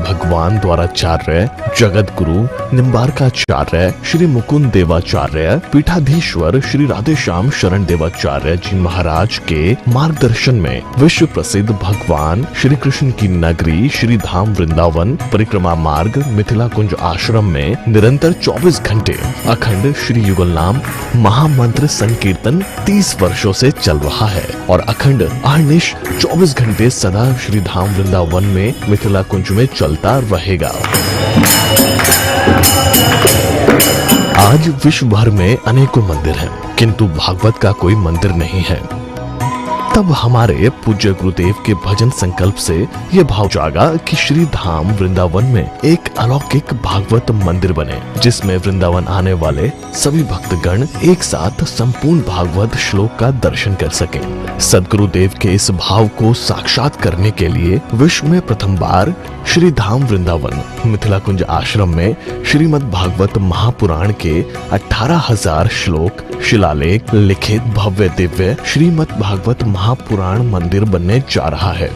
भगवान द्वाराचार्य जगत गुरु निम्बारकाचार्य श्री मुकुंद देवाचार्य पीठाधीश्वर श्री राधेश्याम शरण देवाचार्य जी महाराज के मार्गदर्शन में विश्व प्रसिद्ध भगवान श्री कृष्ण की नगरी श्री धाम वृंदावन परिक्रमा मार्ग मिथिला कुंज आश्रम में निरंतर 24 घंटे अखंड श्री युगल नाम महामंत्र संकीर्तन 30 वर्षों से चल रहा है और अखंड अहर्निश 24 घंटे सदा श्री धाम वृंदावन में मिथिला कुंज में चलता रहेगा। आज विश्व भर में अनेकों मंदिर हैं, किंतु भागवत का कोई मंदिर नहीं है। तब हमारे पूज्य गुरुदेव के भजन संकल्प से ये भाव जागा कि श्री धाम वृंदावन में एक अलौकिक भागवत मंदिर बने, जिसमें वृंदावन आने वाले सभी भक्तगण एक साथ संपूर्ण भागवत श्लोक का दर्शन कर सकें। सदगुरुदेव के इस भाव को साक्षात करने के लिए विश्व में प्रथम बार श्री धाम वृंदावन मिथिला कुंज आश्रम में श्रीमद् भागवत महापुराण के 18,000 श्लोक शिलालेख लिखित भव्य दिव्य श्रीमद् भागवत महापुराण मंदिर बनने जा रहा है।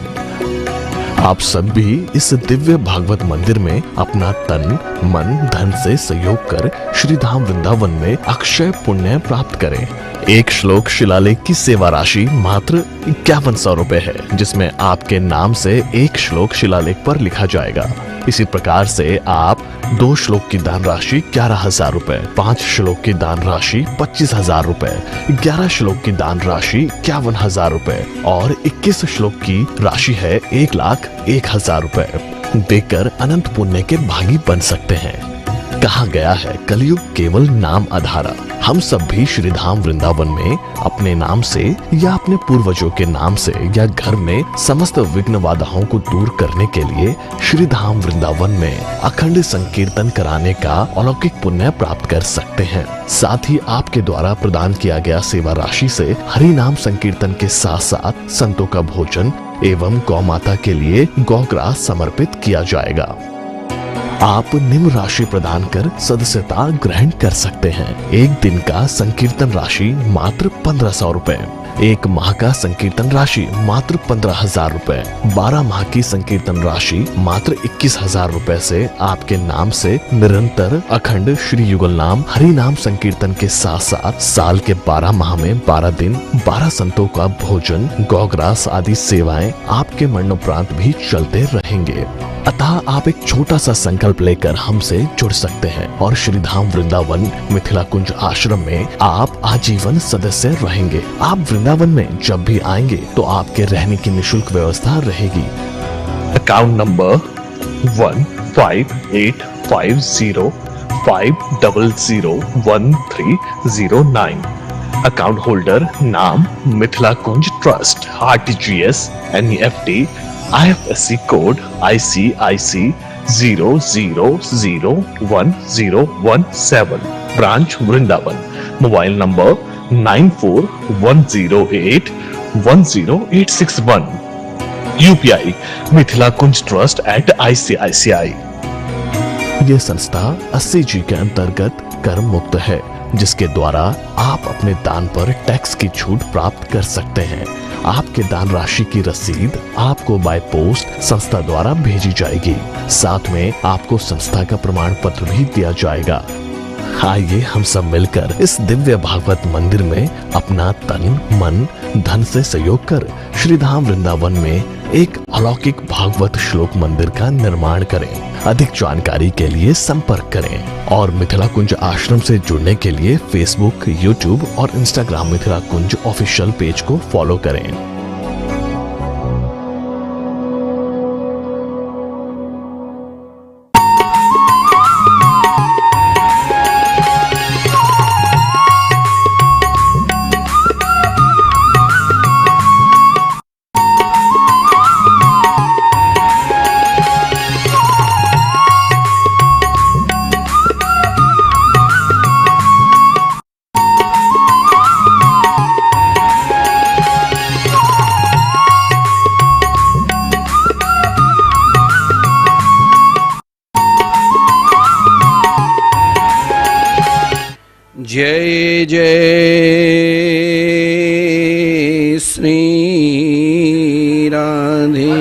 आप सब भी इस दिव्य भागवत मंदिर में अपना तन मन धन से सहयोग कर श्री धाम वृंदावन में अक्षय पुण्य प्राप्त करें। एक श्लोक शिलालेख की सेवा राशि मात्र 5100 रुपए है, जिसमें आपके नाम से एक श्लोक शिलालेख पर लिखा जाएगा। इसी प्रकार से आप 2 श्लोक की दान राशि 11,000 रुपए, 5 श्लोक की दान राशि 25,000 रुपए, 11 श्लोक की दान राशि 51,000 रुपए और 21 श्लोक की राशि है 1,01,000 रुपए देकर अनंत पुण्य के भागी बन सकते हैं। कहा गया है कलयुग केवल नाम आधारा। हम सब भी श्री धाम वृंदावन में अपने नाम से या अपने पूर्वजों के नाम से या घर में समस्त विघ्न बाधाओं को दूर करने के लिए श्री धाम वृंदावन में अखंड संकीर्तन कराने का अलौकिक पुण्य प्राप्त कर सकते हैं। साथ ही आपके द्वारा प्रदान किया गया सेवा राशि से हरि नाम संकीर्तन के साथ साथ संतों का भोजन एवं गौ माता के लिए गौग्रास समर्पित किया जाएगा। आप निम्न राशि प्रदान कर सदस्यता ग्रहण कर सकते हैं। एक दिन का संकीर्तन राशि मात्र 1500 रुपए, एक माह का संकीर्तन राशि मात्र 15,000 रुपए, 12 माह की संकीर्तन राशि मात्र 21,000 रुपए से आपके नाम से निरंतर अखंड श्री युगल नाम हरि नाम संकीर्तन के साथ साथ साल के 12 माह में 12 दिन 12 संतों का भोजन गौग्रास आदि सेवाएं आपके मरणोपरांत भी चलते रहेंगे। अतः आप एक छोटा सा संकल्प लेकर हमसे जुड़ सकते हैं और श्री धाम वृंदावन मिथिला कुंज आश्रम में आप आजीवन सदस्य रहेंगे। आप वृंदावन में जब भी आएंगे तो आपके रहने की निशुल्क व्यवस्था रहेगी। Account number 155850501309। Account holder name Mithila Kunj trust, RTGS, NEFT, IFSC code ICIC 00010117, branch Vrindavan. Mobile number 9410810861। UPI Mithila Kunj trust @ICICI। ये संस्था 80G के अंतर्गत कर मुक्त है, जिसके द्वारा आप अपने दान पर टैक्स की छूट प्राप्त कर सकते हैं। आपके दान राशि की रसीद आपको बाय पोस्ट संस्था द्वारा भेजी जाएगी। साथ में आपको संस्था का प्रमाण पत्र भी दिया जाएगा। आइए हम सब मिलकर इस दिव्य भागवत मंदिर में अपना तन मन धन से सहयोग कर श्री धाम वृंदावन में एक अलौकिक भागवत श्लोक मंदिर का निर्माण करें। अधिक जानकारी के लिए संपर्क करें और मिथिला कुंज आश्रम से जुड़ने के लिए फेसबुक, यूट्यूब और इंस्टाग्राम मिथिला कुंज ऑफिशियल पेज को फॉलो करें। जय जय श्री राधे।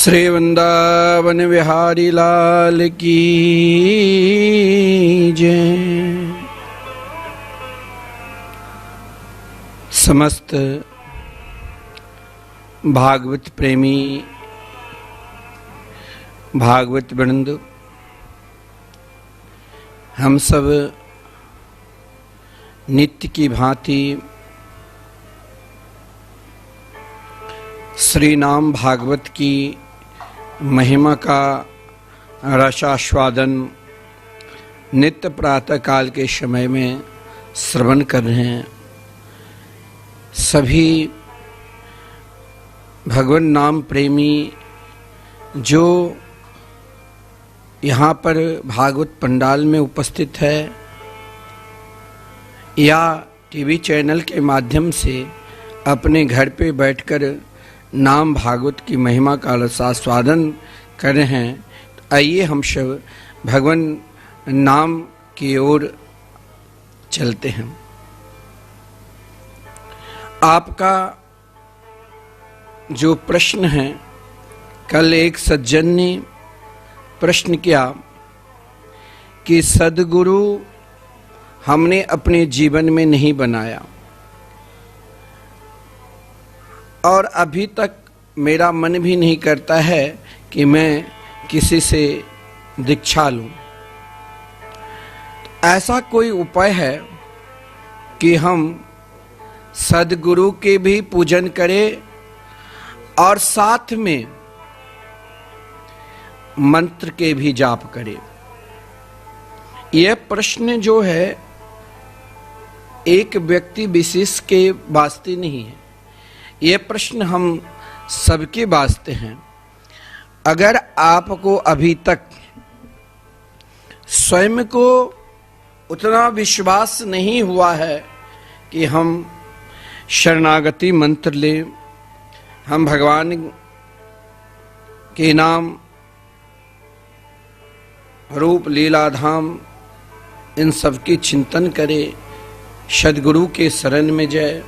श्री वृंदावन बिहारी लाल की जय। समस्त भागवत प्रेमी भागवत वृंद, हम सब नित्य की भांति श्री नाम भागवत की महिमा का रसास्वादन नित्य प्रातः काल के समय में श्रवण कर रहे हैं। सभी भगवान नाम प्रेमी जो यहाँ पर भागवत पंडाल में उपस्थित है या टीवी चैनल के माध्यम से अपने घर पे बैठकर नाम भागवत की महिमा का रसास्वादन कर रहे हैं, तो आइए हम सब भगवान नाम की ओर चलते हैं। आपका जो प्रश्न है, कल एक सज्जन ने प्रश्न किया कि सद्गुरु हमने अपने जीवन में नहीं बनाया और अभी तक मेरा मन भी नहीं करता है कि मैं किसी से दीक्षा लूं। ऐसा कोई उपाय है कि हम सद्गुरु के भी पूजन करें और साथ में मंत्र के भी जाप करें? यह प्रश्न जो है एक व्यक्ति विशेष के वास्ते नहीं है, यह प्रश्न हम सबके वास्ते हैं। अगर आपको अभी तक स्वयं को उतना विश्वास नहीं हुआ है कि हम शरणागति मंत्र लें, हम भगवान के नाम रूप लीला धाम इन सब की चिंतन करें, सद्गुरु के शरण में जाए।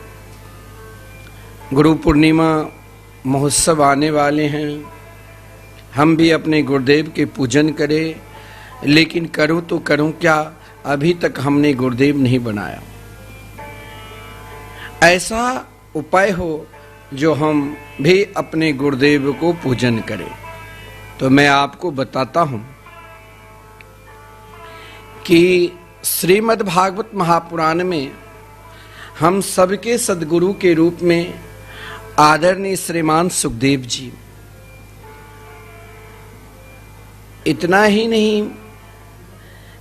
गुरु पूर्णिमा महोत्सव आने वाले हैं, हम भी अपने गुरुदेव के पूजन करें, लेकिन करूं तो करूं क्या, अभी तक हमने गुरुदेव नहीं बनाया। ऐसा उपाय हो जो हम भी अपने गुरुदेव को पूजन करें, तो मैं आपको बताता हूं कि श्रीमद् भागवत महापुराण में हम सबके सद्गुरु के रूप में आदरणीय श्रीमान सुखदेव जी, इतना ही नहीं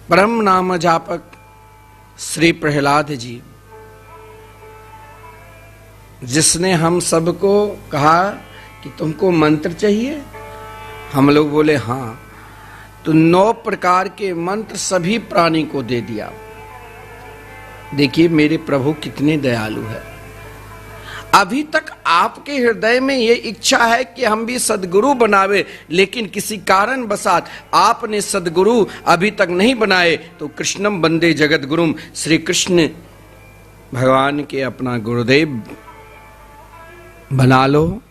परम नाम जापक श्री प्रहलाद जी, जिसने हम सबको कहा कि तुमको मंत्र चाहिए, हम लोग बोले हाँ, तो 9 प्रकार के मंत्र सभी प्राणी को दे दिया। देखिए मेरे प्रभु कितने दयालु है। अभी तक आपके हृदय में ये इच्छा है कि हम भी सद्गुरु बनावे, लेकिन किसी कारण बसात आपने सद्गुरु अभी तक नहीं बनाए, तो कृष्णम वंदे जगत गुरुम, श्री कृष्ण भगवान के अपना गुरुदेव बना लो।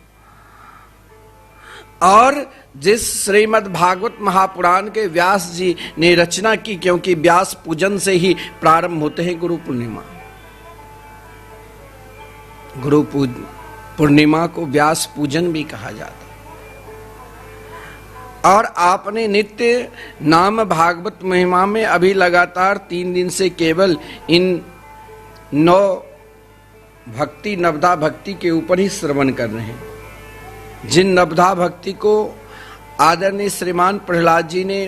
और जिस श्रीमद् भागवत महापुराण के व्यास जी ने रचना की, क्योंकि व्यास पूजन से ही प्रारंभ होते हैं गुरु पूर्णिमा, गुरु पूर्णिमा को व्यास पूजन भी कहा जाता है। और आपने नित्य नाम भागवत महिमा में अभी लगातार 3 दिन से केवल इन 9 भक्ति नवधा भक्ति के ऊपर ही श्रवण कर रहे हैं। जिन नवधा भक्ति को आदरणीय श्रीमान प्रहलाद जी ने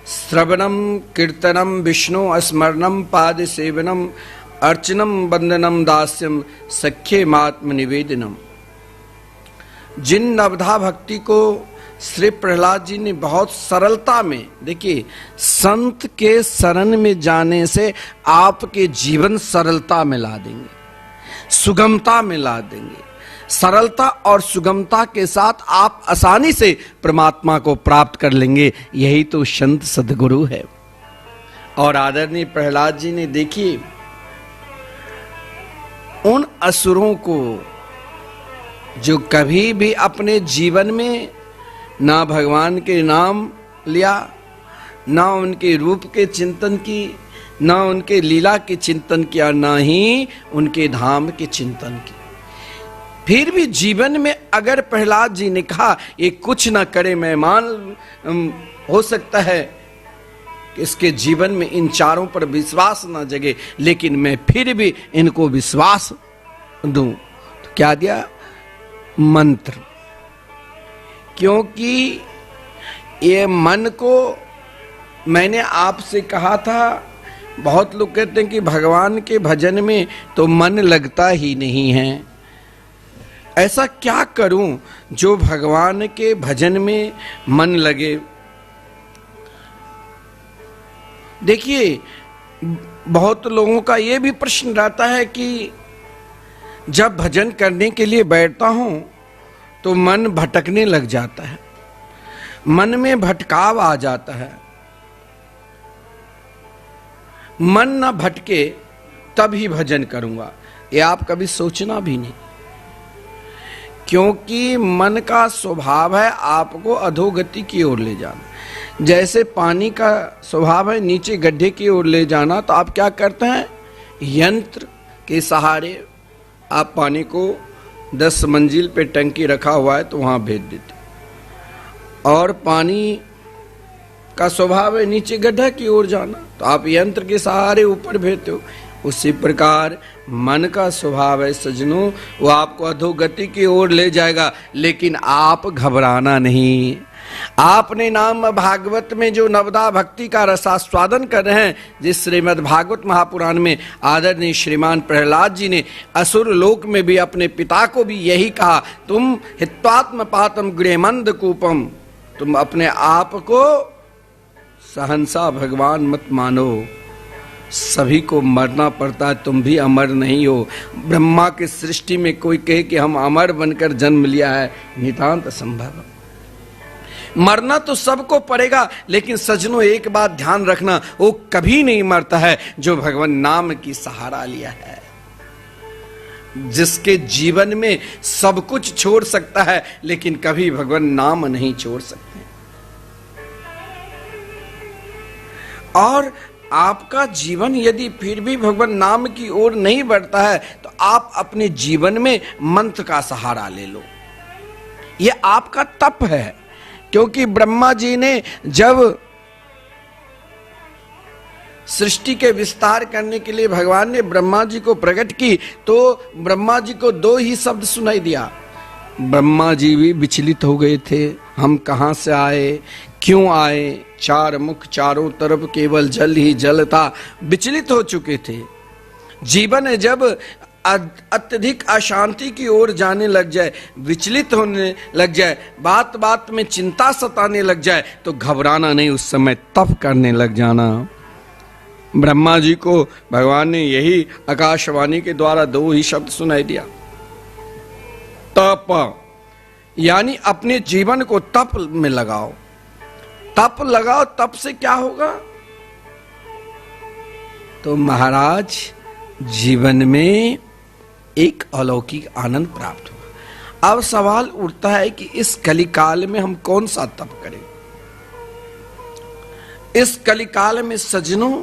श्रवणम कीर्तनम विष्णु स्मरणम पाद सेवनम अर्चनम वंदनम दास्यम सख्ये मात्म निवेदनम, जिन नवधा भक्ति को श्री प्रहलाद जी ने बहुत सरलता में, देखिए संत के शरण में जाने से आपके जीवन सरलता में ला देंगे, सुगमता में ला देंगे। सरलता और सुगमता के साथ आप आसानी से परमात्मा को प्राप्त कर लेंगे। यही तो संत सद्गुरु है। और आदरणीय प्रहलाद जी ने देखिए उन असुरों को जो कभी भी अपने जीवन में ना भगवान के नाम लिया, ना उनके रूप के चिंतन की, ना उनके लीला के चिंतन किया, ना ही उनके धाम के चिंतन की। फिर भी जीवन में अगर प्रहलाद जी ने कहा ये कुछ ना करे, मेहमान हो सकता है कि इसके जीवन में इन चारों पर विश्वास ना जगे, लेकिन मैं फिर भी इनको विश्वास दूं। तो क्या दिया? मंत्र। क्योंकि ये मन को मैंने आपसे कहा था, बहुत लोग कहते हैं कि भगवान के भजन में तो मन लगता ही नहीं है। ऐसा क्या करूं जो भगवान के भजन में मन लगे? देखिए, बहुत लोगों का यह भी प्रश्न रहता है कि जब भजन करने के लिए बैठता हूं तो मन भटकने लग जाता है, मन में भटकाव आ जाता है। मन ना भटके तभी भजन करूंगा, ये आप कभी सोचना भी नहीं। क्योंकि मन का स्वभाव है आपको अधोगति की ओर ले जाना। जैसे पानी का स्वभाव है नीचे गड्ढे की ओर ले जाना, तो आप क्या करते हैं? यंत्र के सहारे आप पानी को 10 मंजिल पे टंकी रखा हुआ है तो वहां भेज देते, और पानी का स्वभाव है नीचे गड्ढा की ओर जाना, तो आप यंत्र के सहारे ऊपर भेजते हो। उसी प्रकार मन का स्वभाव है सज्जनों, वो आपको अधोगति की ओर ले जाएगा, लेकिन आप घबराना नहीं। आपने नाम भागवत में जो नवदा भक्ति का रसास्वादन कर रहे हैं, जिस श्रीमद् भागवत महापुराण में आदरणीय श्रीमान प्रहलाद जी ने असुर लोक में भी अपने पिता को भी यही कहा, तुम हित्वात्म पातम गृहमंद कूपम, तुम अपने आप को सहंसा भगवान मत मानो, सभी को मरना पड़ता है, तुम भी अमर नहीं हो। ब्रह्मा की सृष्टि में कोई कहे कि हम अमर बनकर जन्म लिया है, नितांत असंभव। मरना तो सबको पड़ेगा, लेकिन सज्जनों एक बात ध्यान रखना, वो कभी नहीं मरता है जो भगवान नाम की सहारा लिया है। जिसके जीवन में सब कुछ छोड़ सकता है, लेकिन कभी भगवान नाम नहीं छोड़ सकते। और आपका जीवन यदि फिर भी भगवान नाम की ओर नहीं बढ़ता है, तो आप अपने जीवन में मंत्र का सहारा ले लो। यह आपका तप है। क्योंकि ब्रह्मा जी ने जब सृष्टि के विस्तार करने के लिए भगवान ने ब्रह्मा जी को प्रकट की, तो ब्रह्मा जी को 2 ही शब्द सुनाई दिया। ब्रह्मा जी भी विचलित हो गए थे, हम कहां से आए, क्यों आए, 4 मुख, चारों तरफ केवल जल ही जल था, विचलित हो चुके थे। जीवन जब अत्यधिक अशांति की ओर जाने लग जाए, विचलित होने लग जाए, बात बात में चिंता सताने लग जाए, तो घबराना नहीं, उस समय तप करने लग जाना। ब्रह्मा जी को भगवान ने यही आकाशवाणी के द्वारा 2 ही शब्द सुनाई दिया, तप। यानी अपने जीवन को तप में लगाओ, तप लगाओ। तप से क्या होगा? तो महाराज जीवन में एक अलौकिक आनंद प्राप्त हुआ। अब सवाल उठता है कि इस कलिकाल में हम कौन सा तप करें? इस कलिकाल में सज्जनों,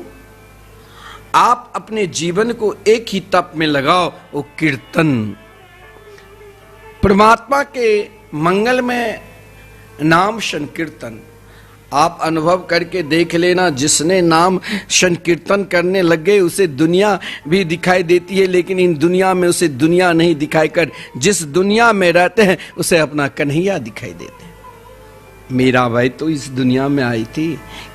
आप अपने जीवन को एक ही तप में लगाओ, वो कीर्तन। परमात्मा के मंगल में नाम संकीर्तन आप अनुभव करके देख लेना। जिसने नाम संकीर्तन करने लग गए उसे दुनिया भी दिखाई देती है, लेकिन इन दुनिया में उसे दुनिया नहीं दिखाई कर, जिस दुनिया में रहते हैं उसे अपना कन्हैया दिखाई देते हैं। मीराबाई तो इस दुनिया में आई थी,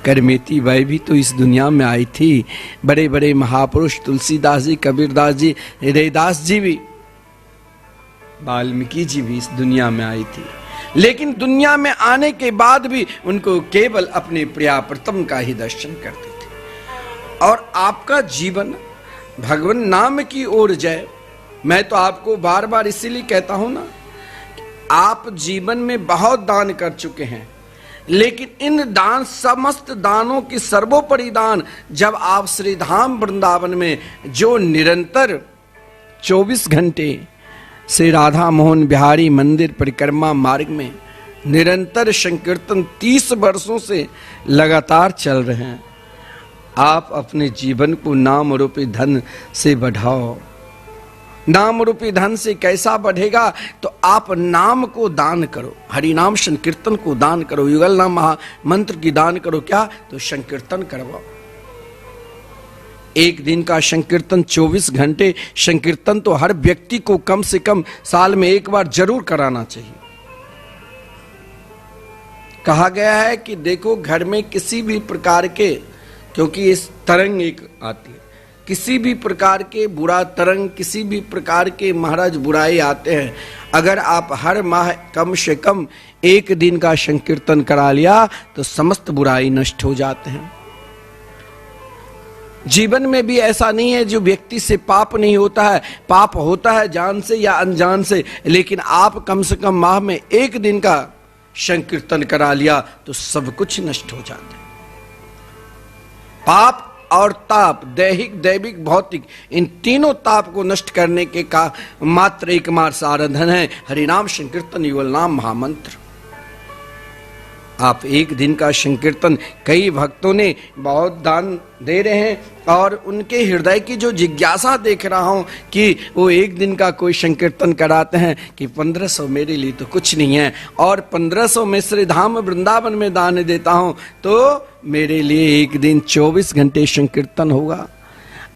करमेती बाई भी तो इस दुनिया में आई थी, बड़े बड़े महापुरुष तुलसीदास जी, कबीरदास जी, हृदयदास जी भी, वाल्मीकि जी भी इस दुनिया में आई थी। लेकिन दुनिया में आने के बाद भी उनको केवल अपने प्रिया प्रतम का ही दर्शन करते थे। और आपका जीवन भगवान नाम की ओर जाए। मैं तो आपको बार बार इसीलिए कहता हूं ना, आप जीवन में बहुत दान कर चुके हैं, लेकिन इन दान, समस्त दानों की सर्वोपरि दान, जब आप श्री धाम वृंदावन में जो निरंतर 24 घंटे से राधा मोहन बिहारी मंदिर परिक्रमा मार्ग में निरंतर संकीर्तन 30 वर्षों से लगातार चल रहे हैं। आप अपने जीवन को नाम रूपी धन से बढ़ाओ। नाम रूपी धन से कैसा बढ़ेगा? तो आप नाम को दान करो, हरि नाम संकीर्तन को दान करो, युगल नाम महामंत्र की दान करो। क्या? तो संकीर्तन करवाओ। एक दिन का संकीर्तन 24 घंटे संकीर्तन तो हर व्यक्ति को कम से कम साल में एक बार जरूर कराना चाहिए। कहा गया है कि देखो, घर में किसी भी प्रकार के, क्योंकि इस तरंग एक आती है, किसी भी प्रकार के बुरा तरंग, किसी भी प्रकार के महाराज बुराई आते हैं, अगर आप हर माह कम से कम एक दिन का संकीर्तन करा लिया तो समस्त बुराई नष्ट हो जाते हैं। जीवन में भी ऐसा नहीं है जो व्यक्ति से पाप नहीं होता है, पाप होता है जान से या अनजान से, लेकिन आप कम से कम माह में एक दिन का संकीर्तन करा लिया तो सब कुछ नष्ट हो जाता है। पाप और ताप, दैहिक, दैविक, भौतिक, इन तीनों ताप को नष्ट करने के का मात्र एकमात्र साधन है हरिनाम संकीर्तन युगल नाम महामंत्र। आप एक दिन का संकीर्तन, कई भक्तों ने बहुत दान दे रहे हैं और उनके हृदय की जो जिज्ञासा देख रहा हूं कि वो एक दिन का कोई संकीर्तन कराते हैं कि 1500 मेरे लिए तो कुछ नहीं है, और 1500 में श्री धाम वृंदावन में दान देता हूं तो मेरे लिए एक दिन 24 घंटे संकीर्तन होगा।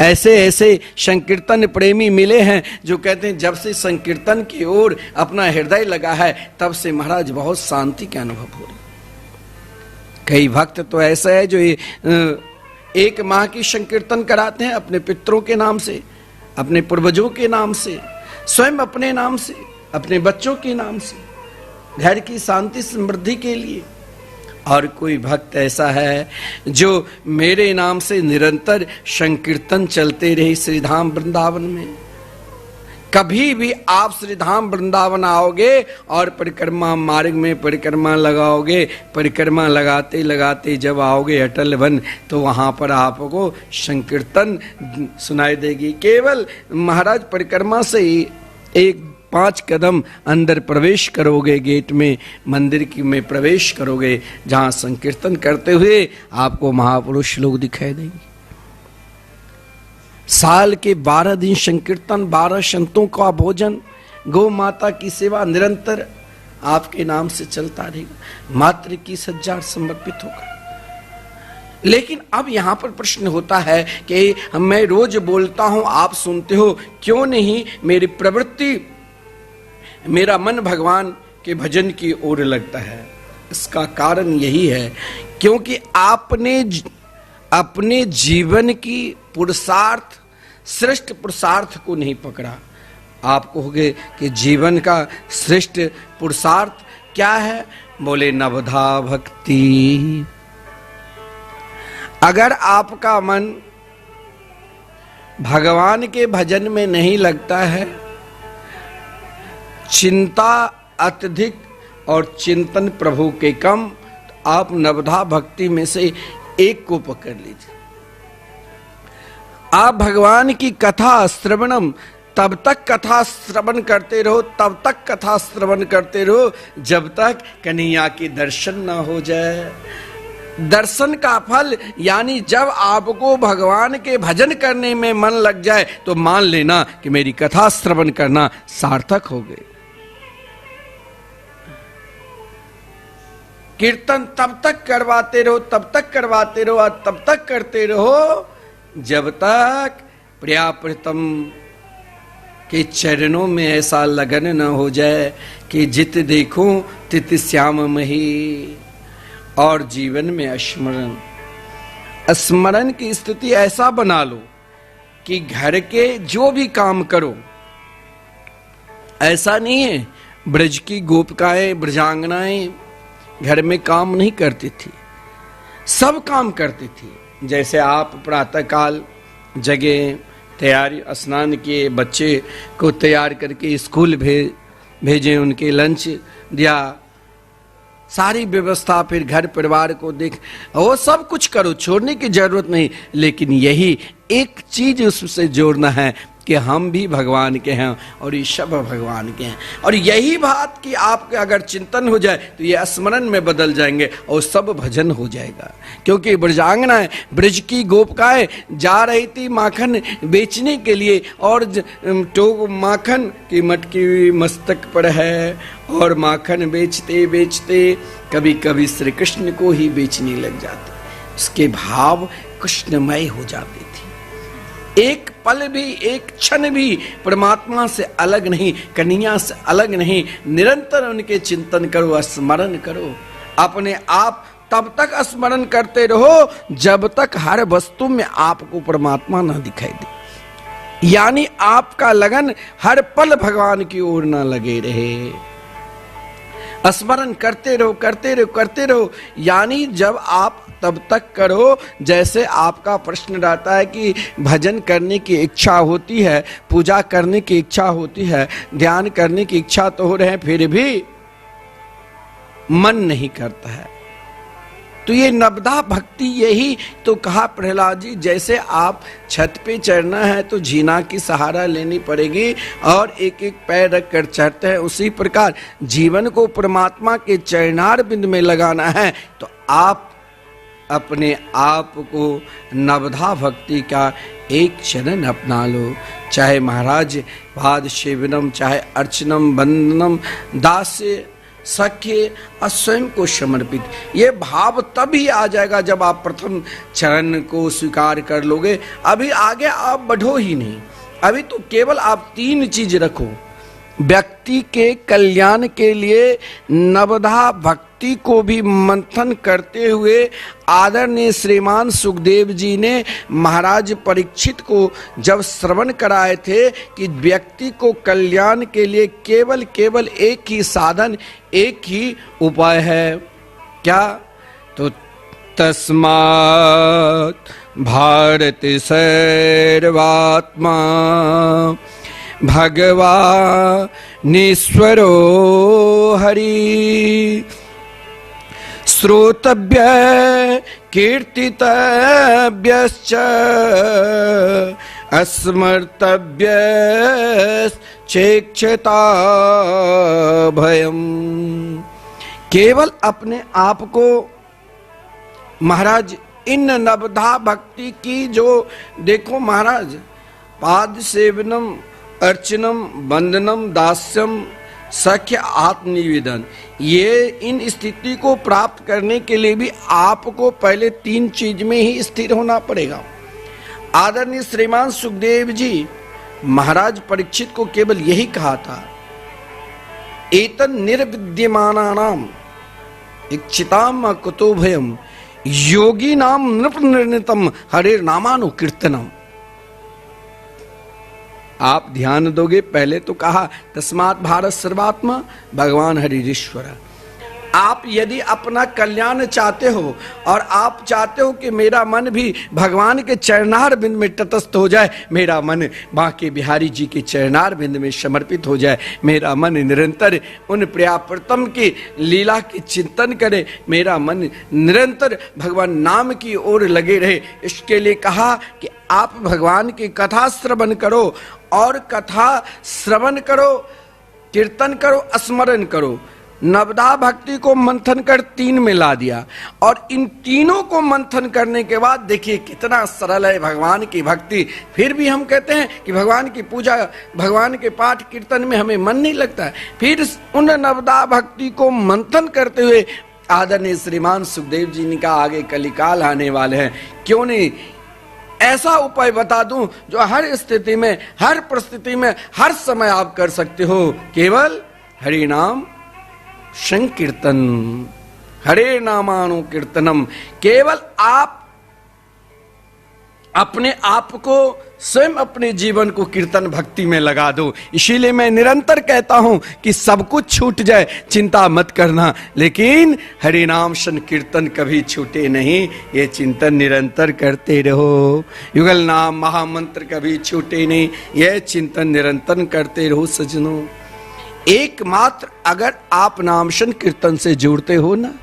ऐसे ऐसे संकीर्तन प्रेमी मिले हैं जो कहते हैं जब से संकीर्तन की ओर अपना हृदय लगा है तब से महाराज बहुत शांति का अनुभव हो रही। कई भक्त तो ऐसा है जो एक माह की संकीर्तन कराते हैं अपने पितरों के नाम से, अपने पूर्वजों के नाम से, स्वयं अपने नाम से, अपने बच्चों के नाम से, घर की शांति समृद्धि के लिए। और कोई भक्त ऐसा है जो मेरे नाम से निरंतर संकीर्तन चलते रहे श्रीधाम वृंदावन में। कभी भी आप श्रीधाम वृंदावन आओगे और परिक्रमा मार्ग में परिक्रमा लगाओगे, परिक्रमा लगाते लगाते जब आओगे अटल वन तो वहां पर आपको संकीर्तन सुनाई देगी। केवल महाराज परिक्रमा से ही एक 5 कदम अंदर प्रवेश करोगे, गेट में मंदिर की में प्रवेश करोगे, जहां संकीर्तन करते हुए आपको महापुरुष लोग दिखाई देंगे। साल के 12 दिन संकीर्तन, 12 संतों का भोजन, गौ माता की सेवा निरंतर आपके नाम से चलता रहेगा। मात्र की सज्जा समर्पित होगा। लेकिन अब यहां पर प्रश्न होता है कि मैं रोज बोलता हूं, आप सुनते हो, क्यों नहीं मेरी प्रवृत्ति, मेरा मन भगवान के भजन की ओर लगता है? इसका कारण यही है क्योंकि आपने अपने जीवन की पुरुषार्थ, श्रेष्ठ पुरुषार्थ को नहीं पकड़ा। आप कहोगे कि जीवन का श्रेष्ठ पुरुषार्थ क्या है? बोले नवधा भक्ति। अगर आपका मन भगवान के भजन में नहीं लगता है, चिंता अत्यधिक और चिंतन प्रभु के कम, तो आप नवधा भक्ति में से एक को पकड़ लीजिए। आप भगवान की कथा श्रवणम, तब तक कथा श्रवण करते रहो, तब तक कथा श्रवण करते रहो जब तक कन्हैया के दर्शन ना हो जाए। दर्शन का फल यानी जब आपको भगवान के भजन करने में मन लग जाए तो मान लेना कि मेरी कथा श्रवण करना सार्थक हो गई। कीर्तन तब तक करवाते रहो, तब तक करवाते रहो और तब तक करते रहो जब तक प्रिया प्रीतम के चरणों में ऐसा लगन न हो जाए कि जित देखूं तित श्याम मही, और जीवन में स्मरण की स्थिति ऐसा बना लो कि घर के जो भी काम करो, ऐसा नहीं है ब्रज की गोपिकाएं, ब्रजांगनाएं घर में काम नहीं करती थी, सब काम करती थी। जैसे आप प्रातः काल जगे, तैयारी, स्नान किए, बच्चे को तैयार करके स्कूल भेजे, उनके लंच दिया, सारी व्यवस्था, फिर घर परिवार को देख, वो सब कुछ करो, छोड़ने की जरूरत नहीं। लेकिन यही एक चीज उससे जोड़ना है कि हम भी भगवान के हैं और ये सब भगवान के हैं। और यही बात कि आपके अगर चिंतन हो जाए तो ये स्मरण में बदल जाएंगे और सब भजन हो जाएगा। क्योंकि ब्रजांगनाएं, ब्रज की गोपिकाएं जा रही थी माखन बेचने के लिए, और तो माखन की मटकी मस्तक पर है, और माखन बेचते बेचते कभी कभी श्री कृष्ण को ही बेचने लग जाते। उसके भाव कृष्णमय हो जाते थे। एक पल भी, एक क्षण भी परमात्मा से अलग नहीं, कन्हैया से अलग नहीं। निरंतर उनके चिंतन करो, स्मरण करो। अपने आप तब तक स्मरण करते रहो जब तक हर वस्तु में आपको परमात्मा ना दिखाई दे, यानी आपका लगन हर पल भगवान की ओर ना लगे रहे। स्मरण करते रहो, करते रहो, करते रहो। यानी जब आप तब तक करो जैसे आपका प्रश्न रहता है कि भजन करने की इच्छा होती है, पूजा करने की इच्छा होती है, ध्यान करने की इच्छा तो हो रहे हैं, फिर भी मन नहीं करता है। तो ये नवधा भक्ति, यही तो कहा प्रहलाद जी, जैसे आप छत पे चढ़ना है तो झीना की सहारा लेनी पड़ेगी और एक एक पैर रख कर चढ़ते हैं, उसी प्रकार जीवन को परमात्मा के चरणार बिंद में लगाना है। तो आप अपने आप को नवधा भक्ति का एक चरण अपना लो। चाहे महाराज पाद सेवनम, चाहे अर्चनम, वंदनम, दास्य, सख्य और स्वयं को समर्पित, ये भाव तभी आ जाएगा जब आप प्रथम चरण को स्वीकार कर लोगे। अभी आगे आप बढ़ो ही नहीं। अभी तो केवल आप 3 चीज रखो। व्यक्ति के कल्याण के लिए नवधा भक्ति को भी मंथन करते हुए आदरणीय श्रीमान सुखदेव जी ने महाराज परीक्षित को जब श्रवण कराए थे कि व्यक्ति को कल्याण के लिए केवल केवल एक ही साधन, एक ही उपाय है। क्या? तो तस्मात् भारत सर्वात्मा भगवानीश्वरो हरि, श्रोतव्य कीर्तितव्यश्च स्मर्तव्यश्चेक्षता भयम्। केवल अपने आप को महाराज इन नवधा भक्ति की, जो देखो महाराज पाद सेवनम, अर्चनम, वंदनम, दास्यम, सख्य, आत्मनिवेदन, ये इन स्थिति को प्राप्त करने के लिए भी आपको पहले 3 चीज में ही स्थिर होना पड़ेगा। आदरणीय श्रीमान सुखदेव जी महाराज परीक्षित को केवल यही कहा था, एतन निर्विद्यमानानाम इच्छिताम कुतो भयम योगी नाम नृप निर्णितम हरे नामानुकीर्तनम। आप ध्यान दोगे, पहले तो कहा तस्मात् भारत सर्वात्मा भगवान हरिश्वर। आप यदि अपना कल्याण चाहते हो और आप चाहते हो कि मेरा मन भी भगवान के चरणार बिंद में तटस्थ हो जाए, मेरा मन बांके बिहारी जी के चरणार बिंद में समर्पित हो जाए, मेरा मन निरंतर उन प्रियाप्रतम की लीला की चिंतन करे, मेरा मन निरंतर भगवान नाम की ओर लगे रहे, इसके लिए कहा कि आप भगवान की कथा श्रवण करो, और कथा श्रवण करो, कीर्तन करो, स्मरण करो। नवधा भक्ति को मंथन कर 3 में ला दिया, और इन तीनों को मंथन करने के बाद देखिए कितना सरल है भगवान की भक्ति। फिर भी हम कहते हैं कि भगवान की पूजा, भगवान के पाठ कीर्तन में हमें मन नहीं लगता है। फिर उन नवधा भक्ति को मंथन करते हुए आदरणीय श्रीमान सुखदेव जी ने कहा, आगे कलिकाल आने वाले हैं, क्यों नहीं ऐसा उपाय बता दूं जो हर स्थिति में, हर परिस्थिति में, हर समय आप कर सकते हो। केवल हरि नाम संकीर्तन, हरे नामानु कीर्तनम। केवल आप अपने आप को स्वयं अपने जीवन को कीर्तन भक्ति में लगा दो। इसीलिए मैं निरंतर कहता हूं कि सब कुछ छूट जाए चिंता मत करना, लेकिन हरि नाम संकीर्तन कभी छूटे नहीं, ये चिंतन निरंतर करते रहो। युगल नाम महामंत्र कभी छूटे नहीं, यह चिंतन निरंतर करते रहो सजनों। एकमात्र अगर आप नाम संकीर्तन से जुड़ते हो ना,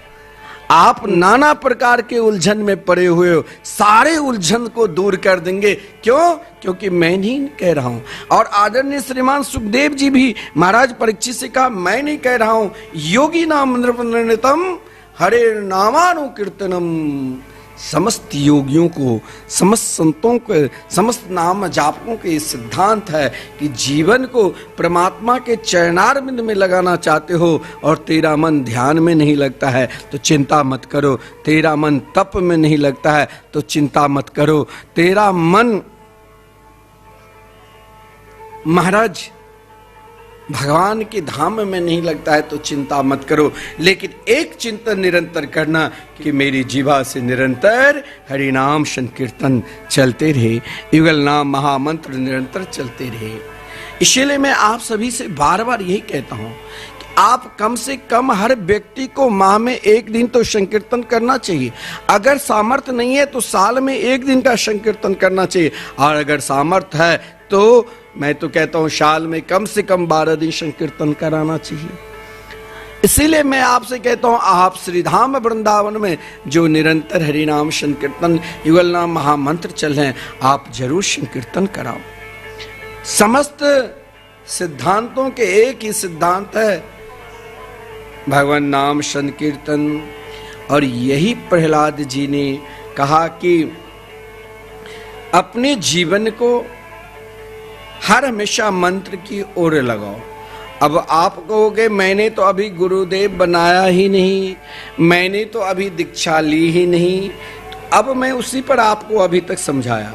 आप नाना प्रकार के उलझन में पड़े हुए हो, सारे उलझन को दूर कर देंगे। क्यों? क्योंकि मैं नहीं कह रहा हूं। और आदरणीय श्रीमान सुखदेव जी भी महाराज परीक्षित से कहा, मैं नहीं कह रहा हूं, योगी नाम नृपनितम हरे नामानुकीर्तनम। समस्त योगियों को, समस्त संतों को, समस्त नाम जापकों के सिद्धांत है कि जीवन को परमात्मा के चरणारविंद में लगाना चाहते हो और तेरा मन ध्यान में नहीं लगता है तो चिंता मत करो, तेरा मन तप में नहीं लगता है तो चिंता मत करो, तेरा मन महाराज भगवान के धाम में नहीं लगता है तो चिंता मत करो, लेकिन एक चिंतन निरंतर करना कि मेरी जीवा से निरंतर हरि नाम संकीर्तन चलते रहे, युगल नाम महामंत्र निरंतर चलते रहे। इसलिए मैं आप सभी से बार बार यही कहता हूं कि आप कम से कम हर व्यक्ति को माह में एक दिन तो संकीर्तन करना चाहिए। अगर सामर्थ्य नहीं है तो साल में एक दिन का संकीर्तन करना चाहिए, और अगर सामर्थ्य है तो मैं तो कहता हूं साल में कम से कम 12 दिन संकीर्तन कराना चाहिए। इसीलिए मैं आपसे कहता हूं, आप श्रीधाम वृंदावन में जो निरंतर हरि नाम संकीर्तन युगल नाम महामंत्र चल रहे हैं, आप जरूर संकीर्तन कराओ। समस्त सिद्धांतों के एक ही सिद्धांत है, भगवान नाम संकीर्तन। और यही प्रहलाद जी ने कहा कि अपने जीवन को हर हमेशा मंत्र की ओर लगाओ। अब आप कहोगे मैंने तो अभी गुरुदेव बनाया ही नहीं, मैंने तो अभी दीक्षा ली ही नहीं, तो अब मैं उसी पर आपको अभी तक समझाया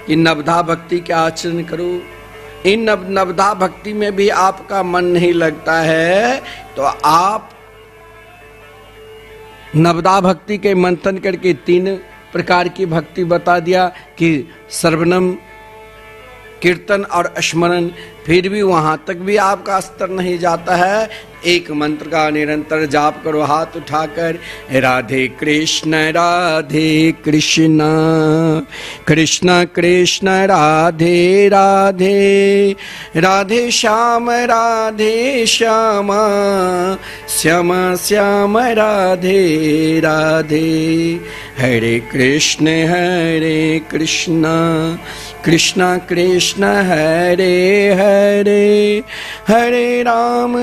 कि नवधा भक्ति का आचरण करो। इन नवधा भक्ति में भी आपका मन नहीं लगता है तो आप नवधा भक्ति के मंथन करके 3 प्रकार की भक्ति बता दिया कि श्रवणम, कीर्तन और स्मरण, फिर भी वहां तक भी आपका स्तर नहीं जाता है। एक मंत्र का निरंतर जाप करो हाथ उठाकर, राधे कृष्ण कृष्ण कृष्ण राधे राधे, राधे श्याम श्याम श्याम राधे राधे, हरे कृष्ण कृष्ण कृष्ण हरे हरे, हरे राम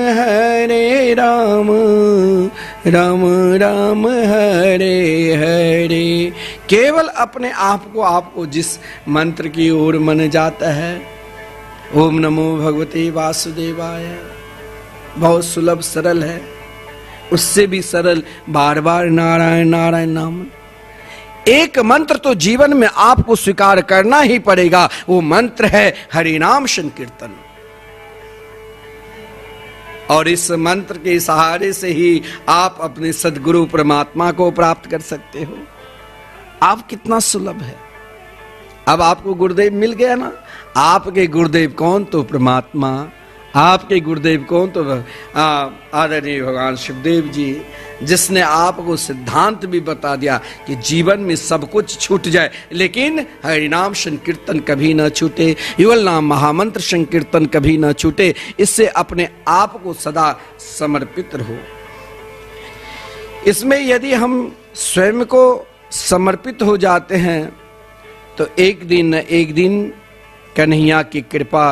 राम राम हरे हरे। केवल अपने आप को आपको जिस मंत्र की ओर मन जाता है, ओम नमो भगवते वासुदेवाय, बहुत सुलभ सरल है, उससे भी सरल बार बार नारायण नारायण नाम। एक मंत्र तो जीवन में आपको स्वीकार करना ही पड़ेगा, वो मंत्र है हरि नाम संकीर्तन। और इस मंत्र के सहारे से ही आप अपने सद्गुरु परमात्मा को प्राप्त कर सकते हो। आप कितना सुलभ है। अब आपको गुरुदेव मिल गया ना, आपके गुरुदेव कौन? तो परमात्मा। आपके गुरुदेव कौन? तो आदरणीय भगवान शिवदेव जी, जिसने आपको सिद्धांत भी बता दिया कि जीवन में सब कुछ छूट जाए लेकिन हरिनाम संकीर्तन कभी ना छूटे, युगल नाम महामंत्र संकीर्तन कभी ना छूटे। इससे अपने आप को सदा समर्पित रहो। इसमें यदि हम स्वयं को समर्पित हो जाते हैं तो एक दिन न एक दिन कन्हैया की कृपा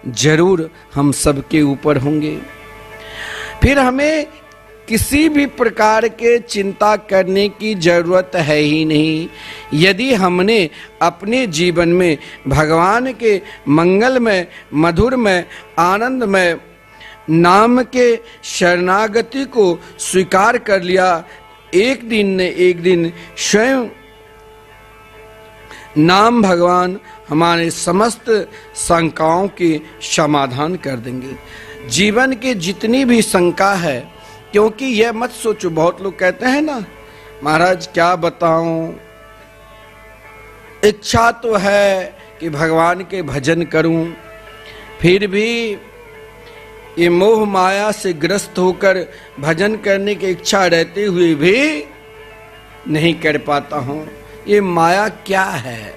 जरूर हम सबके ऊपर होंगे। फिर हमें किसी भी प्रकार के चिंता करने की जरूरत है ही नहीं। यदि हमने अपने जीवन में भगवान के मंगलमय, मधुरमय, आनंदमय नाम के शरणागति को स्वीकार कर लिया, एक दिन न एक दिन स्वयं नाम भगवान हमारे समस्त शंकाओं के समाधान कर देंगे। जीवन के जितनी भी शंका है, क्योंकि यह मत सोचो, बहुत लोग कहते हैं ना महाराज क्या बताऊं, इच्छा तो है कि भगवान के भजन करूं, फिर भी ये मोह माया से ग्रस्त होकर भजन करने की इच्छा रहते हुए भी नहीं कर पाता हूं। ये माया क्या है?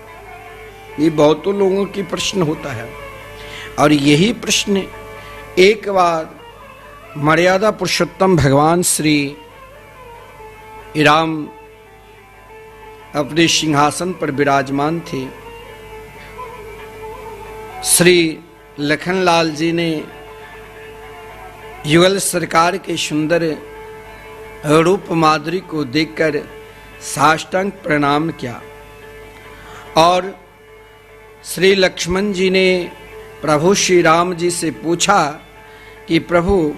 ये बहुतों लोगों की प्रश्न होता है। और यही प्रश्न एक बार मर्यादा पुरुषोत्तम भगवान श्री राम अपने सिंहासन पर विराजमान थे। श्री लखनलाल जी ने युगल सरकार के सुंदर रूप माधुरी को देखकर साष्टांग प्रणाम किया और श्री लक्ष्मण जी ने प्रभु श्री राम जी से पूछा कि प्रभु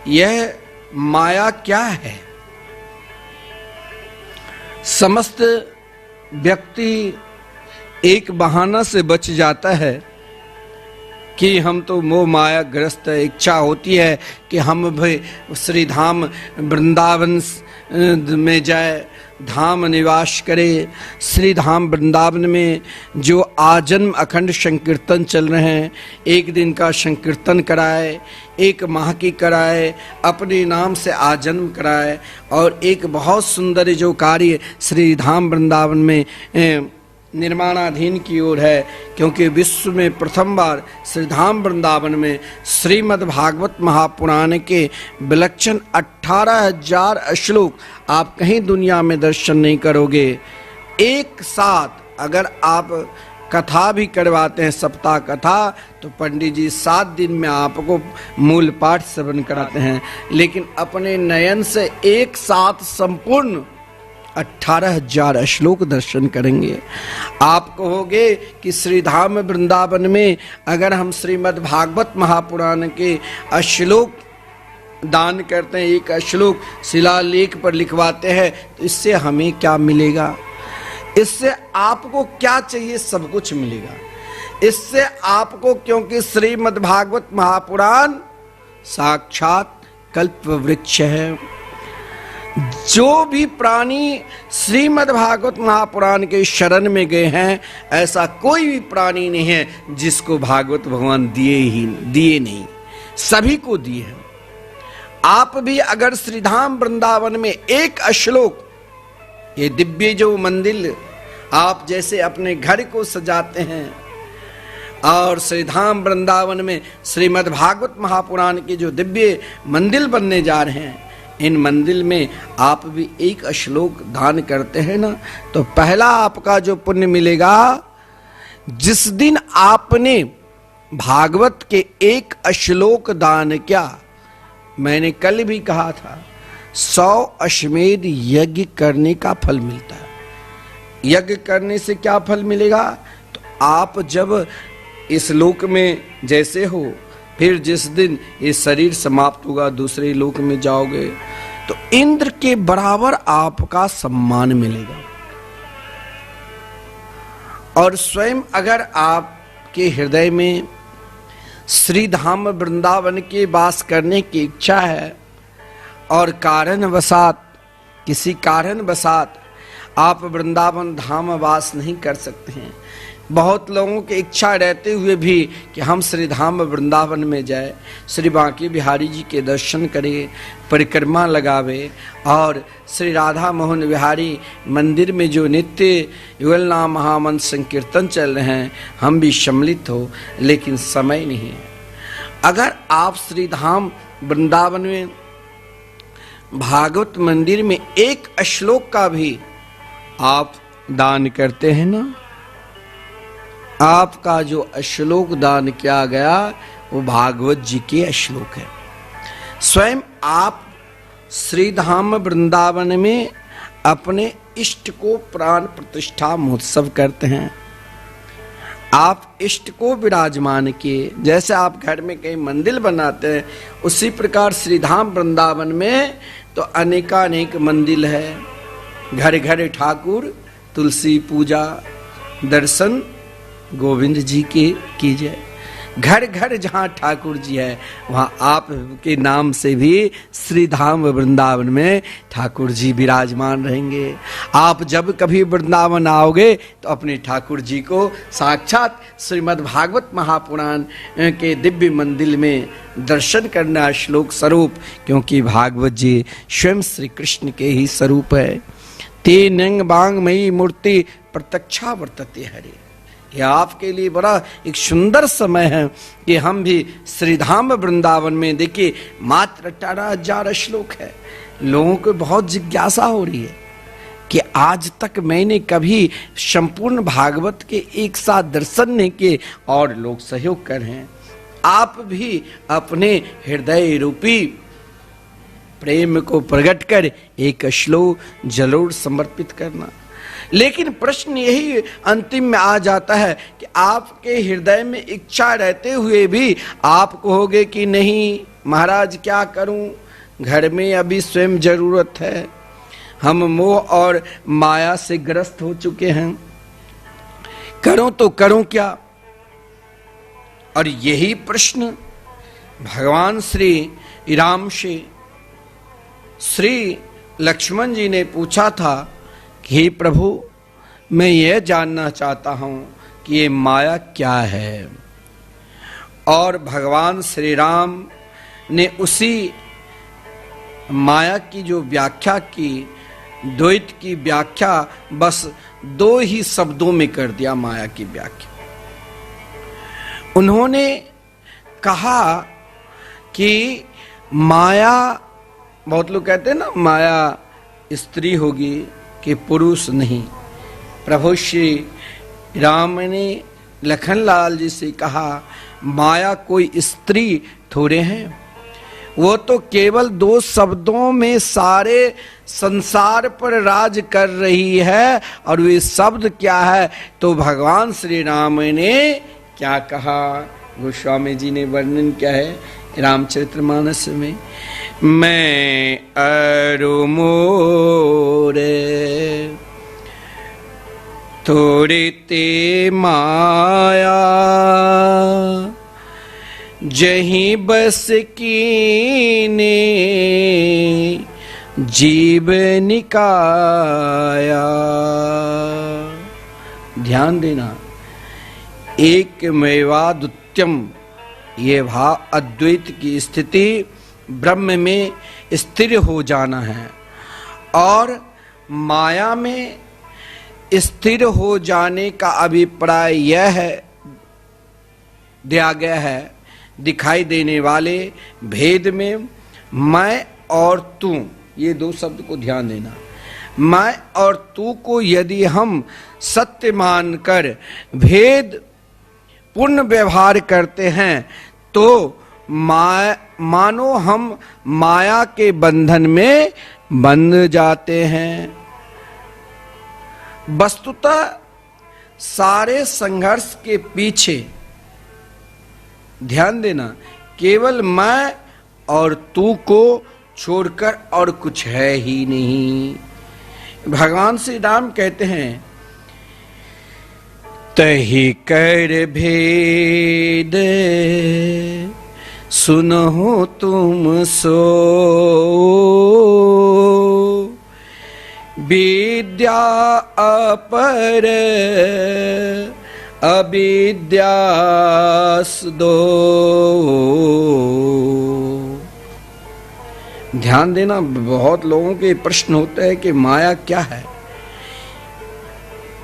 यह माया क्या है? समस्त व्यक्ति एक बहाना से बच जाता है कि हम तो मोह माया ग्रस्त, इच्छा होती है कि हम भी श्री धाम वृंदावन में जाए, धाम निवास करे। श्री धाम वृंदावन में जो आजन्म अखंड संकीर्तन चल रहे हैं, एक दिन का संकीर्तन कराए, एक माह की कराए, अपने नाम से आजन्म कराए और एक बहुत सुंदर जो कार्य श्री धाम वृंदावन में निर्माणाधीन की ओर है, क्योंकि विश्व में प्रथम बार श्री धाम वृंदावन में श्रीमद् भागवत महापुराण के विलक्षण 18,000 श्लोक आप कहीं दुनिया में दर्शन नहीं करोगे। एक साथ अगर आप कथा भी करवाते हैं, सप्ताह कथा, तो पंडित जी 7 दिन में आपको मूल पाठ श्रवण कराते हैं, लेकिन अपने नयन से एक साथ संपूर्ण 18,000 श्लोक दर्शन करेंगे। आप कहोगे कि श्री धाम वृंदावन में अगर हम श्रीमद् भागवत महापुराण के श्लोक दान करते हैं, एक श्लोक शिलालेख पर लिखवाते हैं, तो इससे हमें क्या मिलेगा? इससे आपको क्या चाहिए? सब कुछ मिलेगा इससे आपको, क्योंकि श्रीमद् भागवत महापुराण साक्षात कल्प वृक्ष है। जो भी प्राणी श्रीमद् भागवत महापुराण के शरण में गए हैं, ऐसा कोई भी प्राणी नहीं है जिसको भागवत भगवान दिए नहीं, सभी को दिए हैं। आप भी अगर श्रीधाम वृंदावन में एक श्लोक, ये दिव्य जो मंदिर आप जैसे अपने घर को सजाते हैं, और श्रीधाम वृंदावन में श्रीमद् भागवत महापुराण के जो दिव्य मंदिर बनने जा रहे हैं, इन मंदिर में आप भी एक श्लोक दान करते हैं ना, तो पहला आपका जो पुण्य मिलेगा, जिस दिन आपने भागवत के एक श्लोक दान किया, मैंने कल भी कहा था, 100 अश्वमेध यज्ञ करने का फल मिलता है। यज्ञ करने से क्या फल मिलेगा? तो आप जब इस लोक में जैसे हो, फिर जिस दिन ये शरीर समाप्त होगा, दूसरे लोक में जाओगे, तो इंद्र के बराबर आपका सम्मान मिलेगा। और स्वयं अगर आपके हृदय में श्री धाम वृंदावन के वास करने की इच्छा है और किसी कारणवशात आप वृंदावन धाम वास नहीं कर सकते हैं, बहुत लोगों की इच्छा रहते हुए भी कि हम श्री धाम वृंदावन में जाए, श्री बांके बिहारी जी के दर्शन करें, परिक्रमा लगावे और श्री राधा मोहन बिहारी मंदिर में जो नित्य युगल नाम महामंत्र संकीर्तन चल रहे हैं, हम भी सम्मिलित हो, लेकिन समय नहीं है। अगर आप श्री धाम वृंदावन में भागवत मंदिर में एक श्लोक का भी आप दान करते हैं ना, आपका जो श्लोक दान किया गया वो भागवत जी के श्लोक है। स्वयं आप श्री धाम वृंदावन में अपने इष्ट को प्राण प्रतिष्ठा महोत्सव करते हैं। आप इष्ट को विराजमान किए, जैसे आप घर में कहीं मंदिर बनाते हैं, उसी प्रकार श्री धाम वृंदावन में तो अनेकानेक मंदिर है। घर घर ठाकुर, तुलसी पूजा, दर्शन गोविंद जी के कीजिए। घर घर जहाँ ठाकुर जी है, वहाँ आप के नाम से भी श्री धाम वृंदावन में ठाकुर जी विराजमान रहेंगे। आप जब कभी वृंदावन आओगे तो अपने ठाकुर जी को साक्षात श्रीमद् भागवत महापुराण के दिव्य मंदिर में दर्शन करना श्लोक स्वरूप, क्योंकि भागवत जी स्वयं श्री कृष्ण के ही स्वरूप है। ते नंग बांग मई मूर्ति प्रत्यक्षा वर्तते हरे। यह आपके लिए बड़ा एक सुंदर समय है कि हम भी श्रीधाम वृंदावन में, देखिए मात्र 18,000 श्लोक है, लोगों को बहुत जिज्ञासा हो रही है कि आज तक मैंने कभी संपूर्ण भागवत के एक साथ दर्शन नहीं किए और लोग सहयोग कर रहे हैं। आप भी अपने हृदय रूपी प्रेम को प्रकट कर एक श्लोक जरूर समर्पित करना। लेकिन प्रश्न यही अंतिम में आ जाता है कि आपके हृदय में इच्छा रहते हुए भी आप कहोगे कि नहीं महाराज क्या करूं, घर में अभी स्वयं जरूरत है, हम मोह और माया से ग्रस्त हो चुके हैं, करूं तो करूं क्या। और यही प्रश्न भगवान श्री राम से श्री लक्ष्मण जी ने पूछा था कि हे प्रभु, मैं यह जानना चाहता हूं कि ये माया क्या है। और भगवान श्री राम ने उसी माया की जो व्याख्या की, द्वैत की व्याख्या बस 2 ही शब्दों में कर दिया। माया की व्याख्या उन्होंने कहा कि माया, बहुत लोग कहते हैं ना माया स्त्री होगी कि पुरुष नहीं। प्रभु श्री राम ने लखनलाल जी से कहा माया कोई स्त्री थोड़े हैं, वो तो केवल 2 शब्दों में सारे संसार पर राज कर रही है। और वे शब्द क्या है तो भगवान श्री राम ने क्या कहा, गोस्वामी जी ने वर्णन किया है रामचरितमानस में, मैं अरु मोरे थोड़े ते माया, जहीं बस कीने जीव निकाया। ध्यान देना, एक मेवाद्वितीयम, ये भाव अद्वैत की स्थिति ब्रह्म में स्थिर हो जाना है। और माया में स्थिर हो जाने का अभिप्राय यह है दिया गया है दिखाई देने वाले भेद में मैं और तू, ये 2 शब्द को ध्यान देना। मैं और तू को यदि हम सत्य मानकर भेद पूर्ण व्यवहार करते हैं तो मानो हम माया के बंधन में बंध जाते हैं। वस्तुतः सारे संघर्ष के पीछे ध्यान देना केवल मैं और तू को छोड़कर और कुछ है ही नहीं। भगवान श्री राम कहते हैं तहि कर भेद सुनहो तुम सो, विद्या अपर अविद्यास दो। ध्यान देना, बहुत लोगों के प्रश्न होते हैं कि माया क्या है।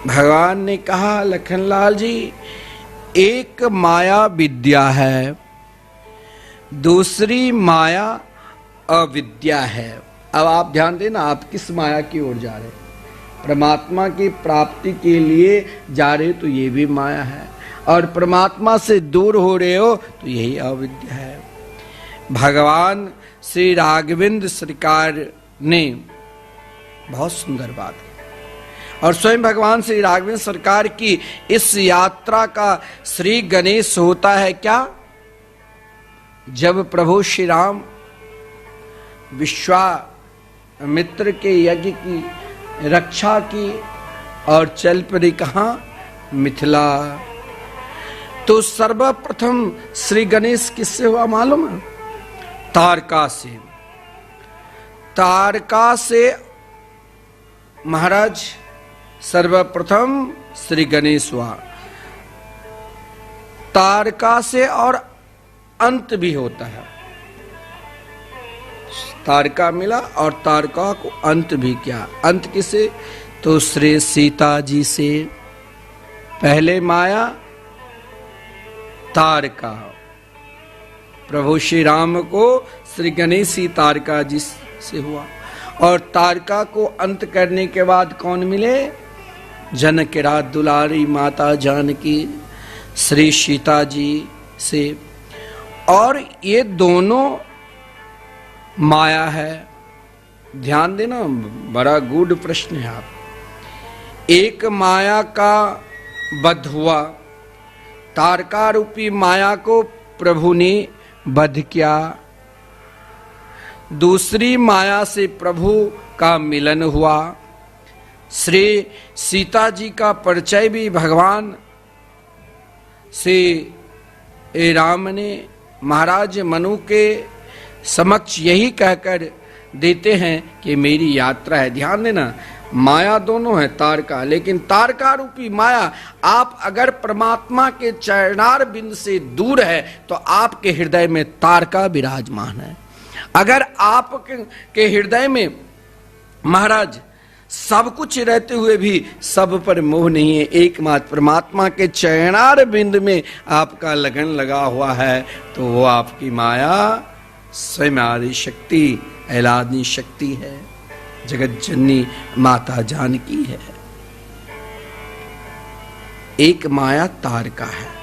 भगवान ने कहा लखनलाल जी, एक माया विद्या है, दूसरी माया अविद्या है। अब आप ध्यान देना, आप किस माया की ओर जा रहे हैं। परमात्मा की प्राप्ति के लिए जा रहे हो तो ये भी माया है, और परमात्मा से दूर हो रहे हो तो यही अविद्या है। भगवान श्री राघवेंद्र सरकार ने बहुत सुंदर बात की, और स्वयं भगवान श्री राघवेंद्र सरकार की इस यात्रा का श्री गणेश होता है क्या, जब प्रभु श्री राम विश्वामित्र के यज्ञ की रक्षा की और चल पड़े कहां, मिथिला। तो सर्वप्रथम श्री गणेश किससे हुआ मालूम है? तारका से। तारका से महाराज सर्वप्रथम श्री गणेश हुआ। तारका से और अंत भी होता है। तारका मिला और तारका को अंत भी किया। अंत किसे? तो श्री सीता जी से। पहले माया, तारका। प्रभु श्री राम को श्री गणेश ही तारका जी से हुआ। और तारका को अंत करने के बाद कौन मिले? जनक रात दुलारी माता जानकी श्री सीता जी से। और ये दोनों माया है। ध्यान देना, बड़ा गूढ़ प्रश्न है। आप एक माया का वध हुआ, तारका रूपी माया को प्रभु ने वध किया। दूसरी माया से प्रभु का मिलन हुआ। श्री सीता जी का परिचय भी भगवान से राम ने महाराज मनु के समक्ष यही कहकर देते हैं कि मेरी यात्रा है। ध्यान देना, माया दोनों है तारका, लेकिन तारका रूपी माया आप अगर परमात्मा के चरणार बिंद से दूर है तो आपके हृदय में तारका विराजमान है। अगर आपके हृदय में महाराज सब कुछ रहते हुए भी सब पर मोह नहीं है, एकमात्र परमात्मा के चरणार बिंद में आपका लगन लगा हुआ है, तो वो आपकी माया स्वयं आदि शक्ति ऐलादनी शक्ति है, जगत जननी माता जानकी है। एक माया तारका है।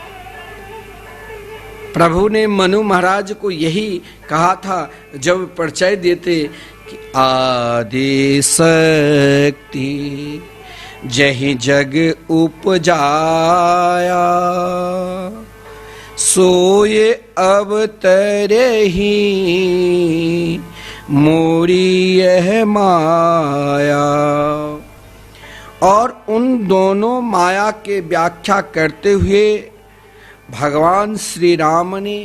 प्रभु ने मनु महाराज को यही कहा था जब परिचय देते कि आदि शक्ति जहि जग उपजाया, सोये अवतरे ही मोरी यह माया। और उन दोनों माया के व्याख्या करते हुए भगवान श्री राम ने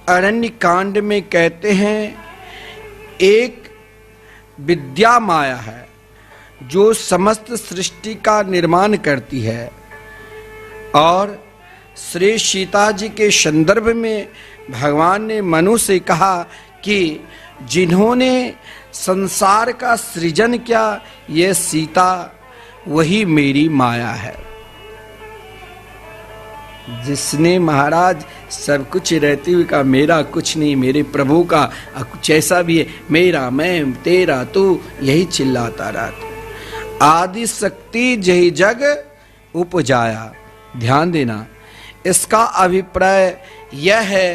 अरण्य कांड में कहते हैं, एक विद्या माया है जो समस्त सृष्टि का निर्माण करती है। और श्री सीता जी के संदर्भ में भगवान ने मनु से कहा कि जिन्होंने संसार का सृजन किया, ये सीता वही मेरी माया है। जिसने महाराज सब कुछ रहते हुए कहा मेरा कुछ नहीं, मेरे प्रभु का कुछ ऐसा भी है, मेरा मैं तेरा तू, यही चिल्लाता रहता। आदि शक्ति जही जग उपजाया। ध्यान देना, इसका अभिप्राय यह है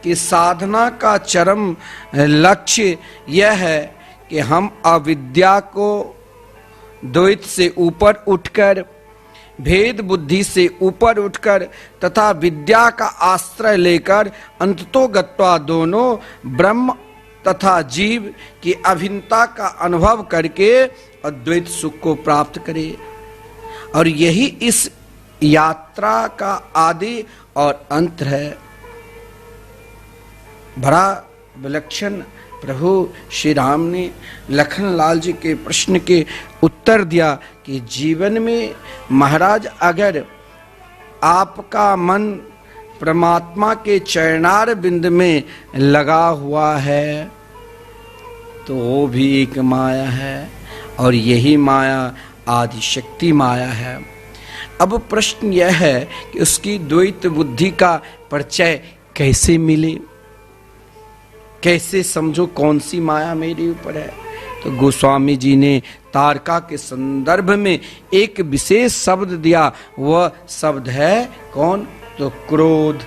कि साधना का चरम लक्ष्य यह है कि हम अविद्या को द्वैत से ऊपर उठकर, भेद बुद्धि से ऊपर उठकर तथा विद्या का आश्रय लेकर अंततोगत्वा दोनों ब्रह्म तथा जीव की अभिन्नता का अनुभव करके अद्वैत सुख को प्राप्त करे। और यही इस यात्रा का आदि और अंत है। बड़ा विलक्षण प्रभु श्री राम ने लखन लाल जी के प्रश्न के उत्तर दिया कि जीवन में महाराज अगर आपका मन परमात्मा के चरणार बिंद में लगा हुआ है तो वो भी एक माया है, और यही माया आदि शक्ति माया है। अब प्रश्न यह है कि उसकी द्वैत बुद्धि का परिचय कैसे मिले, कैसे समझो कौन सी माया मेरे ऊपर है। तो गोस्वामी जी ने तारका के संदर्भ में एक विशेष शब्द दिया, वह शब्द है कौन? तो क्रोध।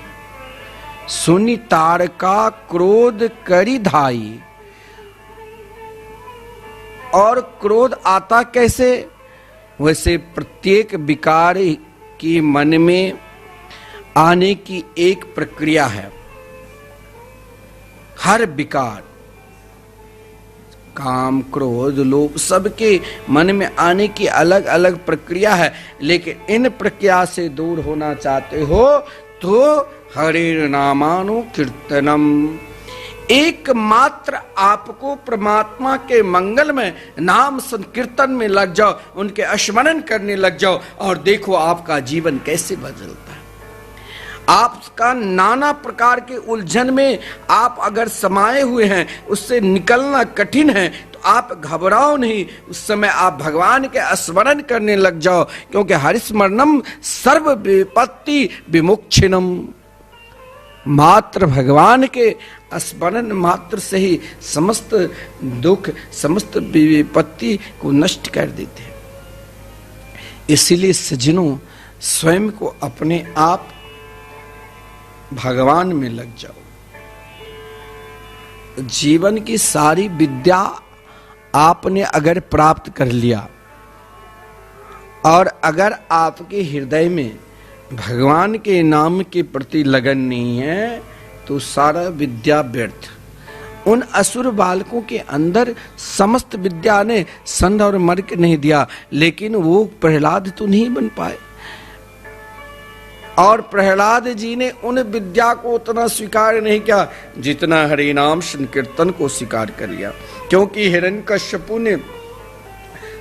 सुनि तारका क्रोध करी धाई। और क्रोध आता कैसे? वैसे प्रत्येक विकार की मन में आने की एक प्रक्रिया है। हर विकार, काम क्रोध लोभ, सबके मन में आने की अलग अलग प्रक्रिया है। लेकिन इन प्रक्रिया से दूर होना चाहते हो तो हरे नामानु कीर्तनम, एकमात्र आपको परमात्मा के मंगल में नाम संकीर्तन में लग जाओ, उनके स्मरण करने लग जाओ, और देखो आपका जीवन कैसे बदलता है। आपका नाना प्रकार के उलझन में आप अगर समाये हुए हैं, उससे निकलना कठिन है, तो आप घबराओ नहीं। उस समय आप भगवान के स्मरण करने लग जाओ, क्योंकि हरिस्मरणम सर्व विपत्ति विमुक्षिणम। मात्र भगवान के स्मरण मात्र से ही समस्त दुख, समस्त विपत्ति को नष्ट कर देते हैं। इसीलिए सज्जनों, स्वयं को अपने आप भगवान में लग जाओ। जीवन की सारी विद्या आपने अगर प्राप्त कर लिया और अगर आपके हृदय में भगवान के नाम के प्रति लगन नहीं है तो सारा विद्या व्यर्थ। उन असुर बालकों के अंदर समस्त विद्या ने संध और मर्क नहीं दिया, लेकिन वो प्रहलाद तो नहीं बन पाए। और प्रहलाद जी ने उन विद्या को उतना स्वीकार नहीं किया जितना हरि नाम संकीर्तन को स्वीकार कर लिया। क्योंकि हिरण्यकश्यपु ने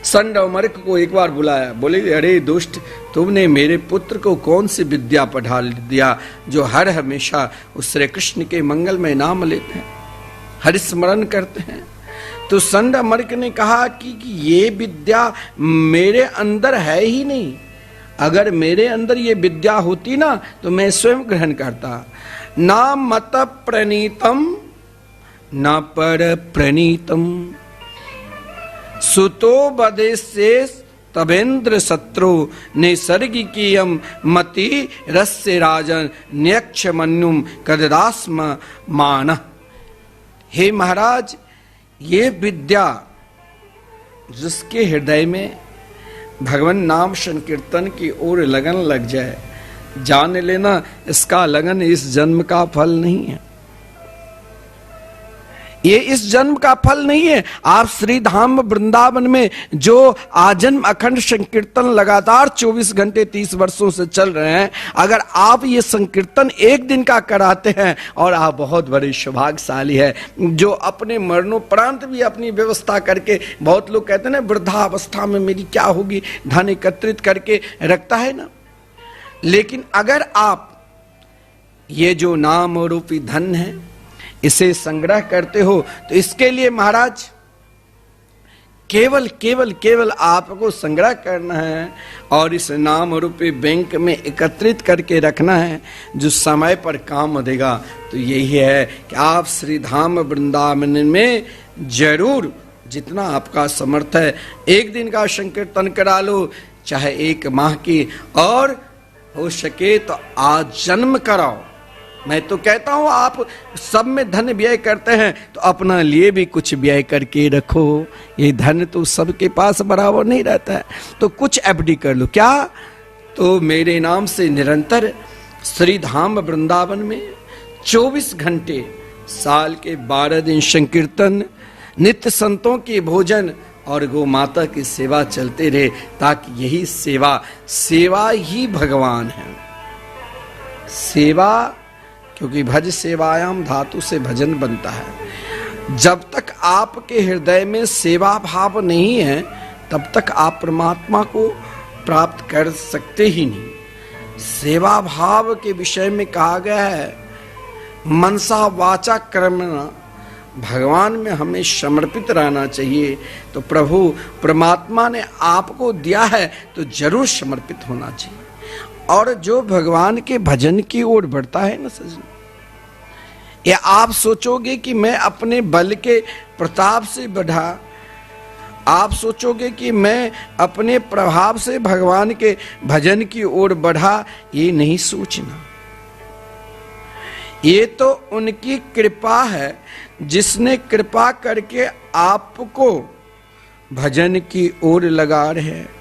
संड और मर्क को एक बार बुलाया, बोले अरे दुष्ट, तुमने मेरे पुत्र को कौन सी विद्या पढ़ा दिया जो हर हमेशा उस श्री कृष्ण के मंगलमय नाम लेते हैं, हरि स्मरण करते हैं। तो संड मर्क ने कहा कि ये विद्या मेरे अंदर है ही नहीं। अगर मेरे अंदर ये विद्या होती ना तो मैं स्वयं ग्रहण करता। ना मत प्रणीतम न पर प्रणीतम सुतो बदेशे तबेन्द्र शत्रु निसर्गिकीयम मति रस्य राजन न्यक्ष मन्युम कददास्म मान। हे महाराज, ये विद्या जिसके हृदय में भगवान नाम संकीर्तन की ओर लगन लग जाए, जान लेना इसका लगन इस जन्म का फल नहीं है। ये इस जन्म का फल नहीं है। आप श्री धाम वृंदावन में जो आजन्म अखंड संकीर्तन लगातार 24 घंटे 30 वर्षों से चल रहे हैं, अगर आप ये संकीर्तन एक दिन का कराते हैं और आप बहुत बड़े सौभाग्यशाली है जो अपने मरणोपरांत भी अपनी व्यवस्था करके, बहुत लोग कहते हैं ना वृद्धावस्था में मेरी क्या होगी, धन एकत्रित करके रखता है ना। लेकिन अगर आप ये जो नाम रूपी धन है इसे संग्रह करते हो तो इसके लिए महाराज केवल केवल केवल आपको संग्रह करना है और इस नाम रूपी बैंक में एकत्रित करके रखना है जो समय पर काम देगा। तो यही है कि आप श्री धाम वृंदावन में जरूर जितना आपका समर्थ है एक दिन का संकीर्तन करा लो, चाहे 1 माह की, और हो सके तो आज जन्म कराओ। मैं तो कहता हूं आप सब में धन व्यय करते हैं तो अपना लिए भी कुछ व्यय करके रखो। ये धन तो सबके पास बराबर नहीं रहता है, तो कुछ एफडी कर लो। क्या? तो मेरे नाम से निरंतर श्री धाम वृंदावन में 24 घंटे साल के 12 दिन संकीर्तन, नित्य संतों के भोजन और गौ माता की सेवा चलते रहे, ताकि यही सेवा ही भगवान है। सेवा, क्योंकि भज सेवायाम धातु से भजन बनता है। जब तक आपके हृदय में सेवा भाव नहीं है तब तक आप परमात्मा को प्राप्त कर सकते ही नहीं। सेवा भाव के विषय में कहा गया है मनसा वाचा कर्मणा, भगवान में हमें समर्पित रहना चाहिए। तो प्रभु परमात्मा ने आपको दिया है तो जरूर समर्पित होना चाहिए। और जो भगवान के भजन की ओर बढ़ता है ना सजन, या आप सोचोगे कि मैं अपने बल के प्रताप से बढ़ा, आप सोचोगे कि मैं अपने प्रभाव से भगवान के भजन की ओर बढ़ा, ये नहीं सोचना। ये तो उनकी कृपा है जिसने कृपा करके आपको भजन की ओर लगा रहे हैं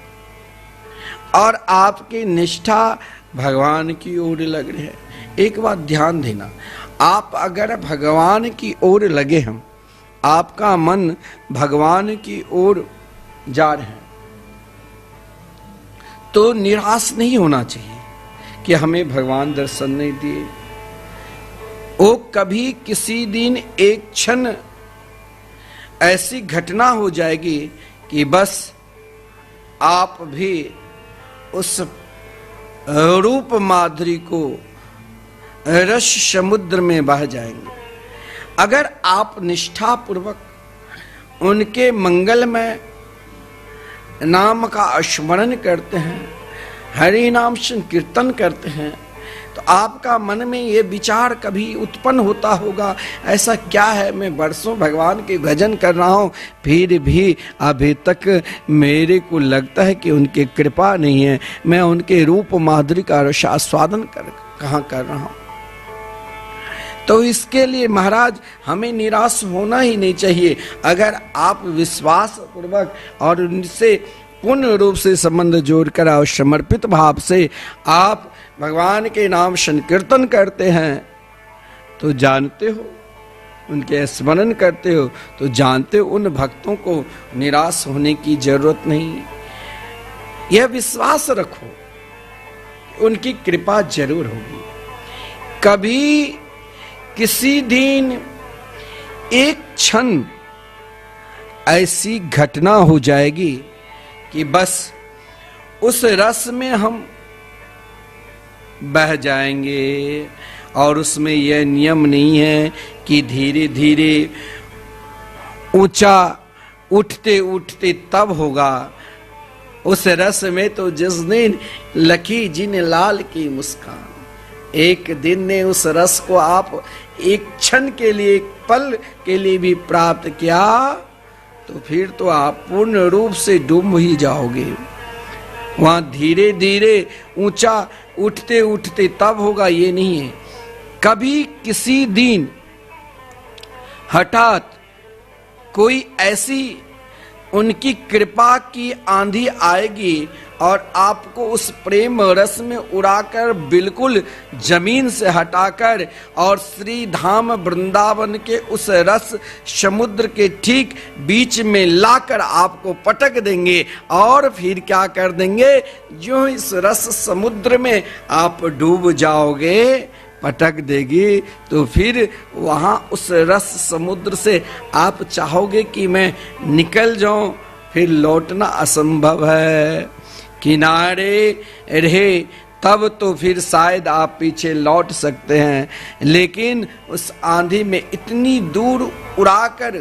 और आपकी निष्ठा भगवान की ओर लग रही है। एक बात ध्यान देना, आप अगर भगवान की ओर लगे हैं, आपका मन भगवान की ओर जा रहे हैं, तो निराश नहीं होना चाहिए कि हमें भगवान दर्शन नहीं दिए। वो कभी किसी दिन एक क्षण ऐसी घटना हो जाएगी कि बस आप भी उस रूप माधुरी को रस समुद्र में बह जाएंगे। अगर आप निष्ठा पूर्वक उनके मंगलमय नाम का स्मरण करते हैं, हरि नाम संकीर्तन करते हैं, तो आपका मन में ये विचार कभी उत्पन्न होता होगा, ऐसा क्या है, मैं वर्षों भगवान के भजन कर रहा हूँ, फिर भी अभी तक मेरे को लगता है कि उनकी कृपा नहीं है, मैं उनके रूप माधुरी का आस्वादन कहाँ कर रहा हूँ। तो इसके लिए महाराज हमें निराश होना ही नहीं चाहिए। अगर आप विश्वास पूर्वक और उनसे पूर्ण रूप से संबंध जोड़कर और समर्पित भाव से आप भगवान के नाम संकीर्तन करते हैं, तो जानते हो, उनके स्मरण करते हो, तो जानते हो उन भक्तों को निराश होने की जरूरत नहीं। यह विश्वास रखो, उनकी कृपा जरूर होगी। कभी किसी दिन एक क्षण ऐसी घटना हो जाएगी कि बस उस रस में हम बह जाएंगे, और उसमें यह नियम नहीं है कि धीरे धीरे ऊंचा उठते उठते तब होगा। उस रस में तो जिस दिन लखी जिन लाल की मुस्कान, एक दिन ने उस रस को आप एक क्षण के लिए, एक पल के लिए भी प्राप्त किया, तो फिर तो आप पूर्ण रूप से डूब ही जाओगे। वहां धीरे धीरे ऊंचा उठते उठते तब होगा, ये नहीं है। कभी किसी दिन हठात कोई ऐसी उनकी कृपा की आंधी आएगी और आपको उस प्रेम रस में उड़ाकर बिल्कुल जमीन से हटाकर और श्री धाम वृंदावन के उस रस समुद्र के ठीक बीच में लाकर आपको पटक देंगे। और फिर क्या कर देंगे, जो इस रस समुद्र में आप डूब जाओगे, पटक देगी, तो फिर वहां उस रस समुद्र से आप चाहोगे कि मैं निकल जाऊं, फिर लौटना असंभव है। किनारे रहे तब तो फिर शायद आप पीछे लौट सकते हैं, लेकिन उस आंधी में इतनी दूर उड़ाकर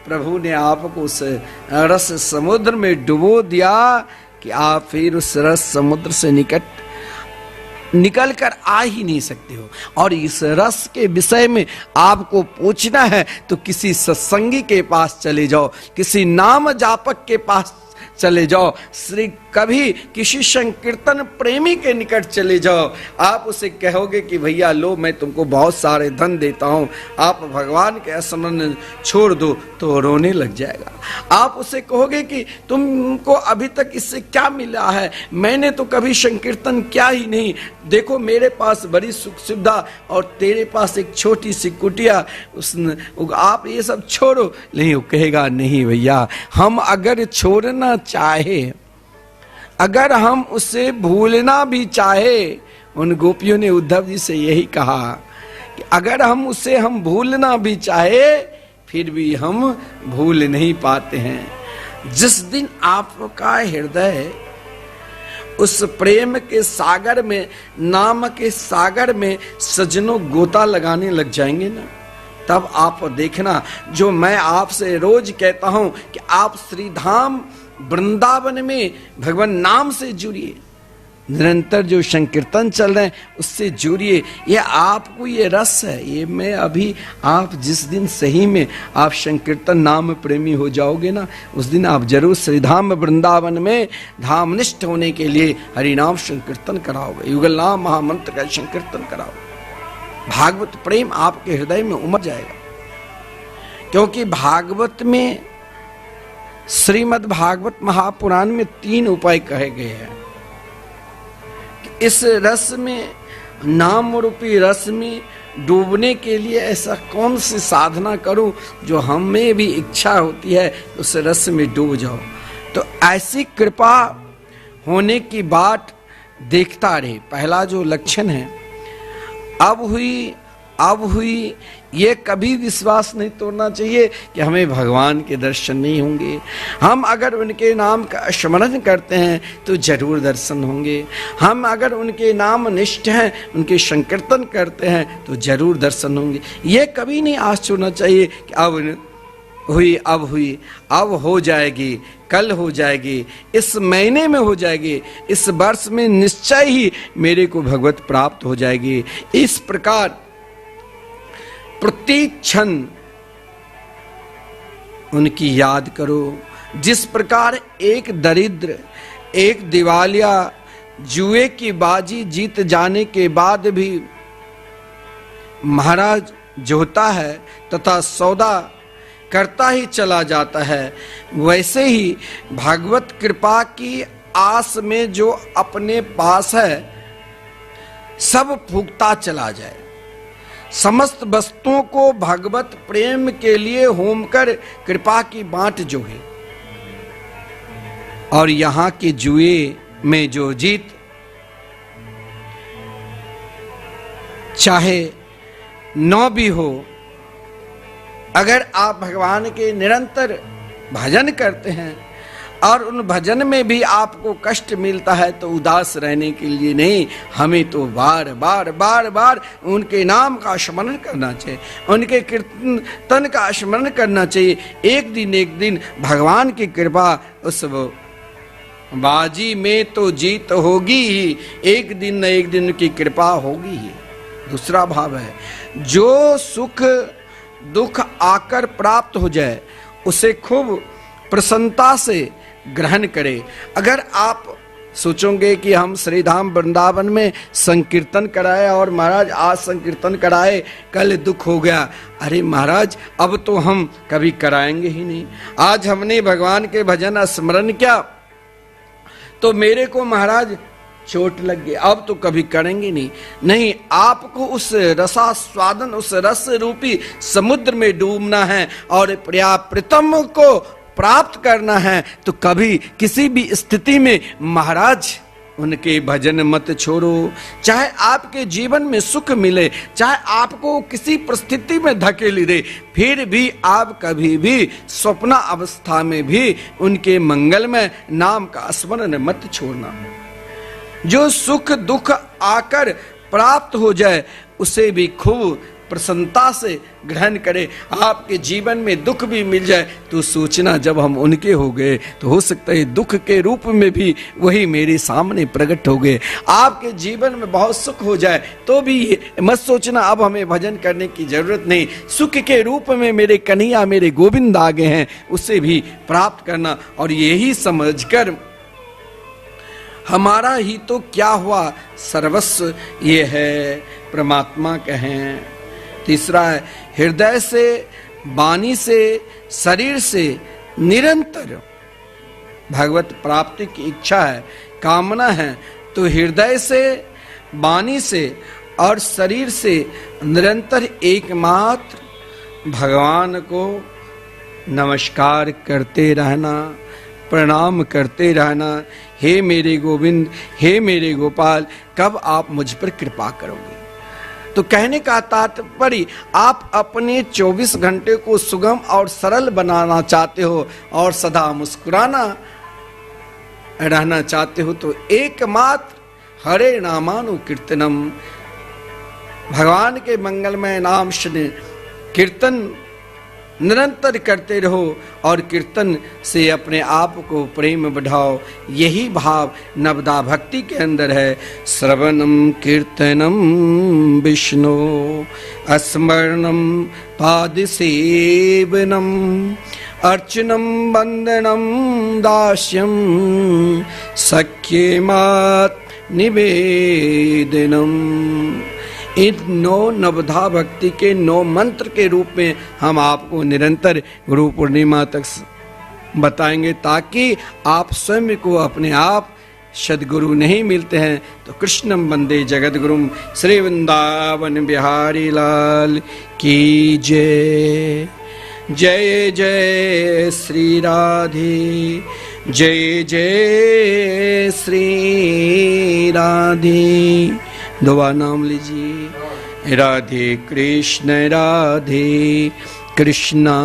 प्रभु ने आपको उस रस समुद्र में डुबो दिया कि आप फिर उस रस समुद्र से निकल कर आ ही नहीं सकते हो। और इस रस के विषय में आपको पूछना है तो किसी सत्संगी के पास चले जाओ, किसी नाम जापक के पास चले जाओ, श्री कभी किसी संकीर्तन प्रेमी के निकट चले जाओ। आप उसे कहोगे कि भैया लो, मैं तुमको बहुत सारे धन देता हूं, आप भगवान के स्मरण छोड़ दो, तो रोने लग जाएगा। आप उसे कहोगे कि तुमको अभी तक इससे क्या मिला है, मैंने तो कभी संकीर्तन किया ही नहीं, देखो मेरे पास बड़ी सुख सुविधा और तेरे पास एक छोटी सी कुटिया, आप ये सब छोड़ो। नहीं, वो कहेगा नहीं भैया, हम अगर छोड़ना चाहे, अगर हम उसे भूलना भी चाहे, उन गोपियों ने उद्धव जी से यही कहा कि अगर हम उसे भूलना भी चाहे, फिर भी हम भूल नहीं पाते हैं। जिस दिन आपका हृदय उस प्रेम के सागर में, नाम के सागर में सजनों गोता लगाने लग जाएंगे ना, तब आप देखना, जो मैं आपसे रोज कहता हूं कि आप श्री धाम वृंदावन में भगवान नाम से जुड़िए, निरंतर जो संकीर्तन चल रहे हैं उससे जुड़िए। ये आपको ये रस है, ये मैं अभी आप जिस दिन सही में आप संकीर्तन नाम प्रेमी हो जाओगे ना, उस दिन आप जरूर श्री धाम वृंदावन में धामनिष्ठ होने के लिए हरिनाम संकीर्तन कराओगे, युगल नाम महामंत्र का संकीर्तन कराओगे। भागवत प्रेम आपके हृदय में उमड़ जाएगा, क्योंकि भागवत में, श्रीमद् भागवत महापुराण में 3 उपाय कहे गए हैं। इस रस में, नाम रूपी रस में डूबने के लिए ऐसा कौन सी साधना करूं जो हमें भी इच्छा होती है उस रस में डूब जाओ। तो ऐसी कृपा होने की बात देखता रहे। पहला जो लक्षण है, अब हुई, ये कभी विश्वास नहीं तोड़ना चाहिए कि हमें भगवान के दर्शन नहीं होंगे। हम अगर उनके नाम का स्मरण करते हैं तो जरूर दर्शन होंगे। हम अगर उनके नाम निष्ठ हैं, उनके संकीर्तन करते हैं तो जरूर दर्शन होंगे। ये कभी नहीं आस छोड़ना चाहिए कि अब हुई, अब हो जाएगी, कल हो जाएगी, इस महीने में हो जाएगी, इस वर्ष में निश्चय ही मेरे को भगवत प्राप्त हो जाएगी। इस प्रकार प्रति क्षण उनकी याद करो। जिस प्रकार एक दरिद्र, एक दिवालिया जुए की बाजी जीत जाने के बाद भी महाराज जोता है तथा सौदा करता ही चला जाता है, वैसे ही भागवत कृपा की आस में जो अपने पास है सब फूकता चला जाए। समस्त वस्तुओं को भगवत प्रेम के लिए होम कर कृपा की बांट जो है, और यहां के जुए में जो जीत, चाहे 9 भी हो, अगर आप भगवान के निरंतर भजन करते हैं और उन भजन में भी आपको कष्ट मिलता है तो उदास रहने के लिए नहीं, हमें तो बार बार उनके नाम का स्मरण करना चाहिए, उनके कीर्तन का स्मरण करना चाहिए। एक दिन भगवान की कृपा उस बाजी में तो जीत होगी ही, एक दिन न एक दिन की कृपा होगी ही। दूसरा भाव है, जो सुख दुख आकर प्राप्त हो जाए उसे खूब प्रसन्नता से ग्रहण करे। अगर आप सोचोगे कि हम श्रीधाम वृंदावन में संकीर्तन कराए और महाराज आज संकीर्तन कराए कल दुख हो गया, अरे महाराज अब तो हम कभी कराएंगे ही नहीं। आज हमने भगवान के भजन स्मरण किया तो मेरे को महाराज चोट लग गई, अब तो कभी करेंगे नहीं। आपको उस रसास्वादन, उस रस रूपी समुद्र में डूबना है और प्रियतम को प्राप्त करना है, तो कभी किसी भी स्थिति में महाराज उनके भजन मत छोड़ो। चाहे आपके जीवन में सुख मिले, चाहे आपको किसी परिस्थिति में धकेली दे, फिर भी आप कभी भी स्वप्न अवस्था में भी उनके मंगलमय नाम का स्मरण मत छोड़ना। जो सुख दुख आकर प्राप्त हो जाए उसे भी खूब प्रसन्नता से ग्रहण करे। आपके जीवन में दुख भी मिल जाए तो सोचना, जब हम उनके हो गए तो हो सकता है दुख के रूप में भी वही मेरे सामने प्रकट हो गए। आपके जीवन में बहुत सुख हो जाए तो भी मत सोचना अब हमें भजन करने की जरूरत नहीं, सुख के रूप में मेरे कन्हैया मेरे गोविंद आ गए हैं, उसे भी प्राप्त करना। और यही समझकर हमारा ही तो क्या हुआ, सर्वस्व ये है परमात्मा कहें। तीसरा है, हृदय से वाणी से शरीर से निरंतर भगवत प्राप्ति की इच्छा है, कामना है, तो हृदय से वाणी से और शरीर से निरंतर एकमात्र भगवान को नमस्कार करते रहना, प्रणाम करते रहना। हे मेरे गोविंद, हे मेरे गोपाल, कब आप मुझ पर कृपा करोगे। तो कहने का तात्पर्य, आप अपने 24 घंटे को सुगम और सरल बनाना चाहते हो और सदा मुस्कुराना रहना चाहते हो, तो एकमात्र हरे नामानु कीर्तनम, भगवान के मंगलमय नाम सुने कीर्तन निरंतर करते रहो और कीर्तन से अपने आप को प्रेम बढ़ाओ। यही भाव नवदा भक्ति के अंदर है। श्रवणम कीर्तनम विष्णु स्मरणम पाद सेवनम अर्चनम वंदनम दास्यम सख्येमात् निवेदनम। इन 9 नवधा भक्ति के 9 मंत्र के रूप में हम आपको निरंतर गुरु पूर्णिमा तक बताएंगे, ताकि आप स्वयं को अपने आप सदगुरु नहीं मिलते हैं तो कृष्णम वंदे जगत गुरुम। श्री वृंदावन बिहारी लाल की जय। जय जय श्री राधे, जय जय श्री राधे। दुआ नाम लीजिए, राधे कृष्ण राधे कृष्णा।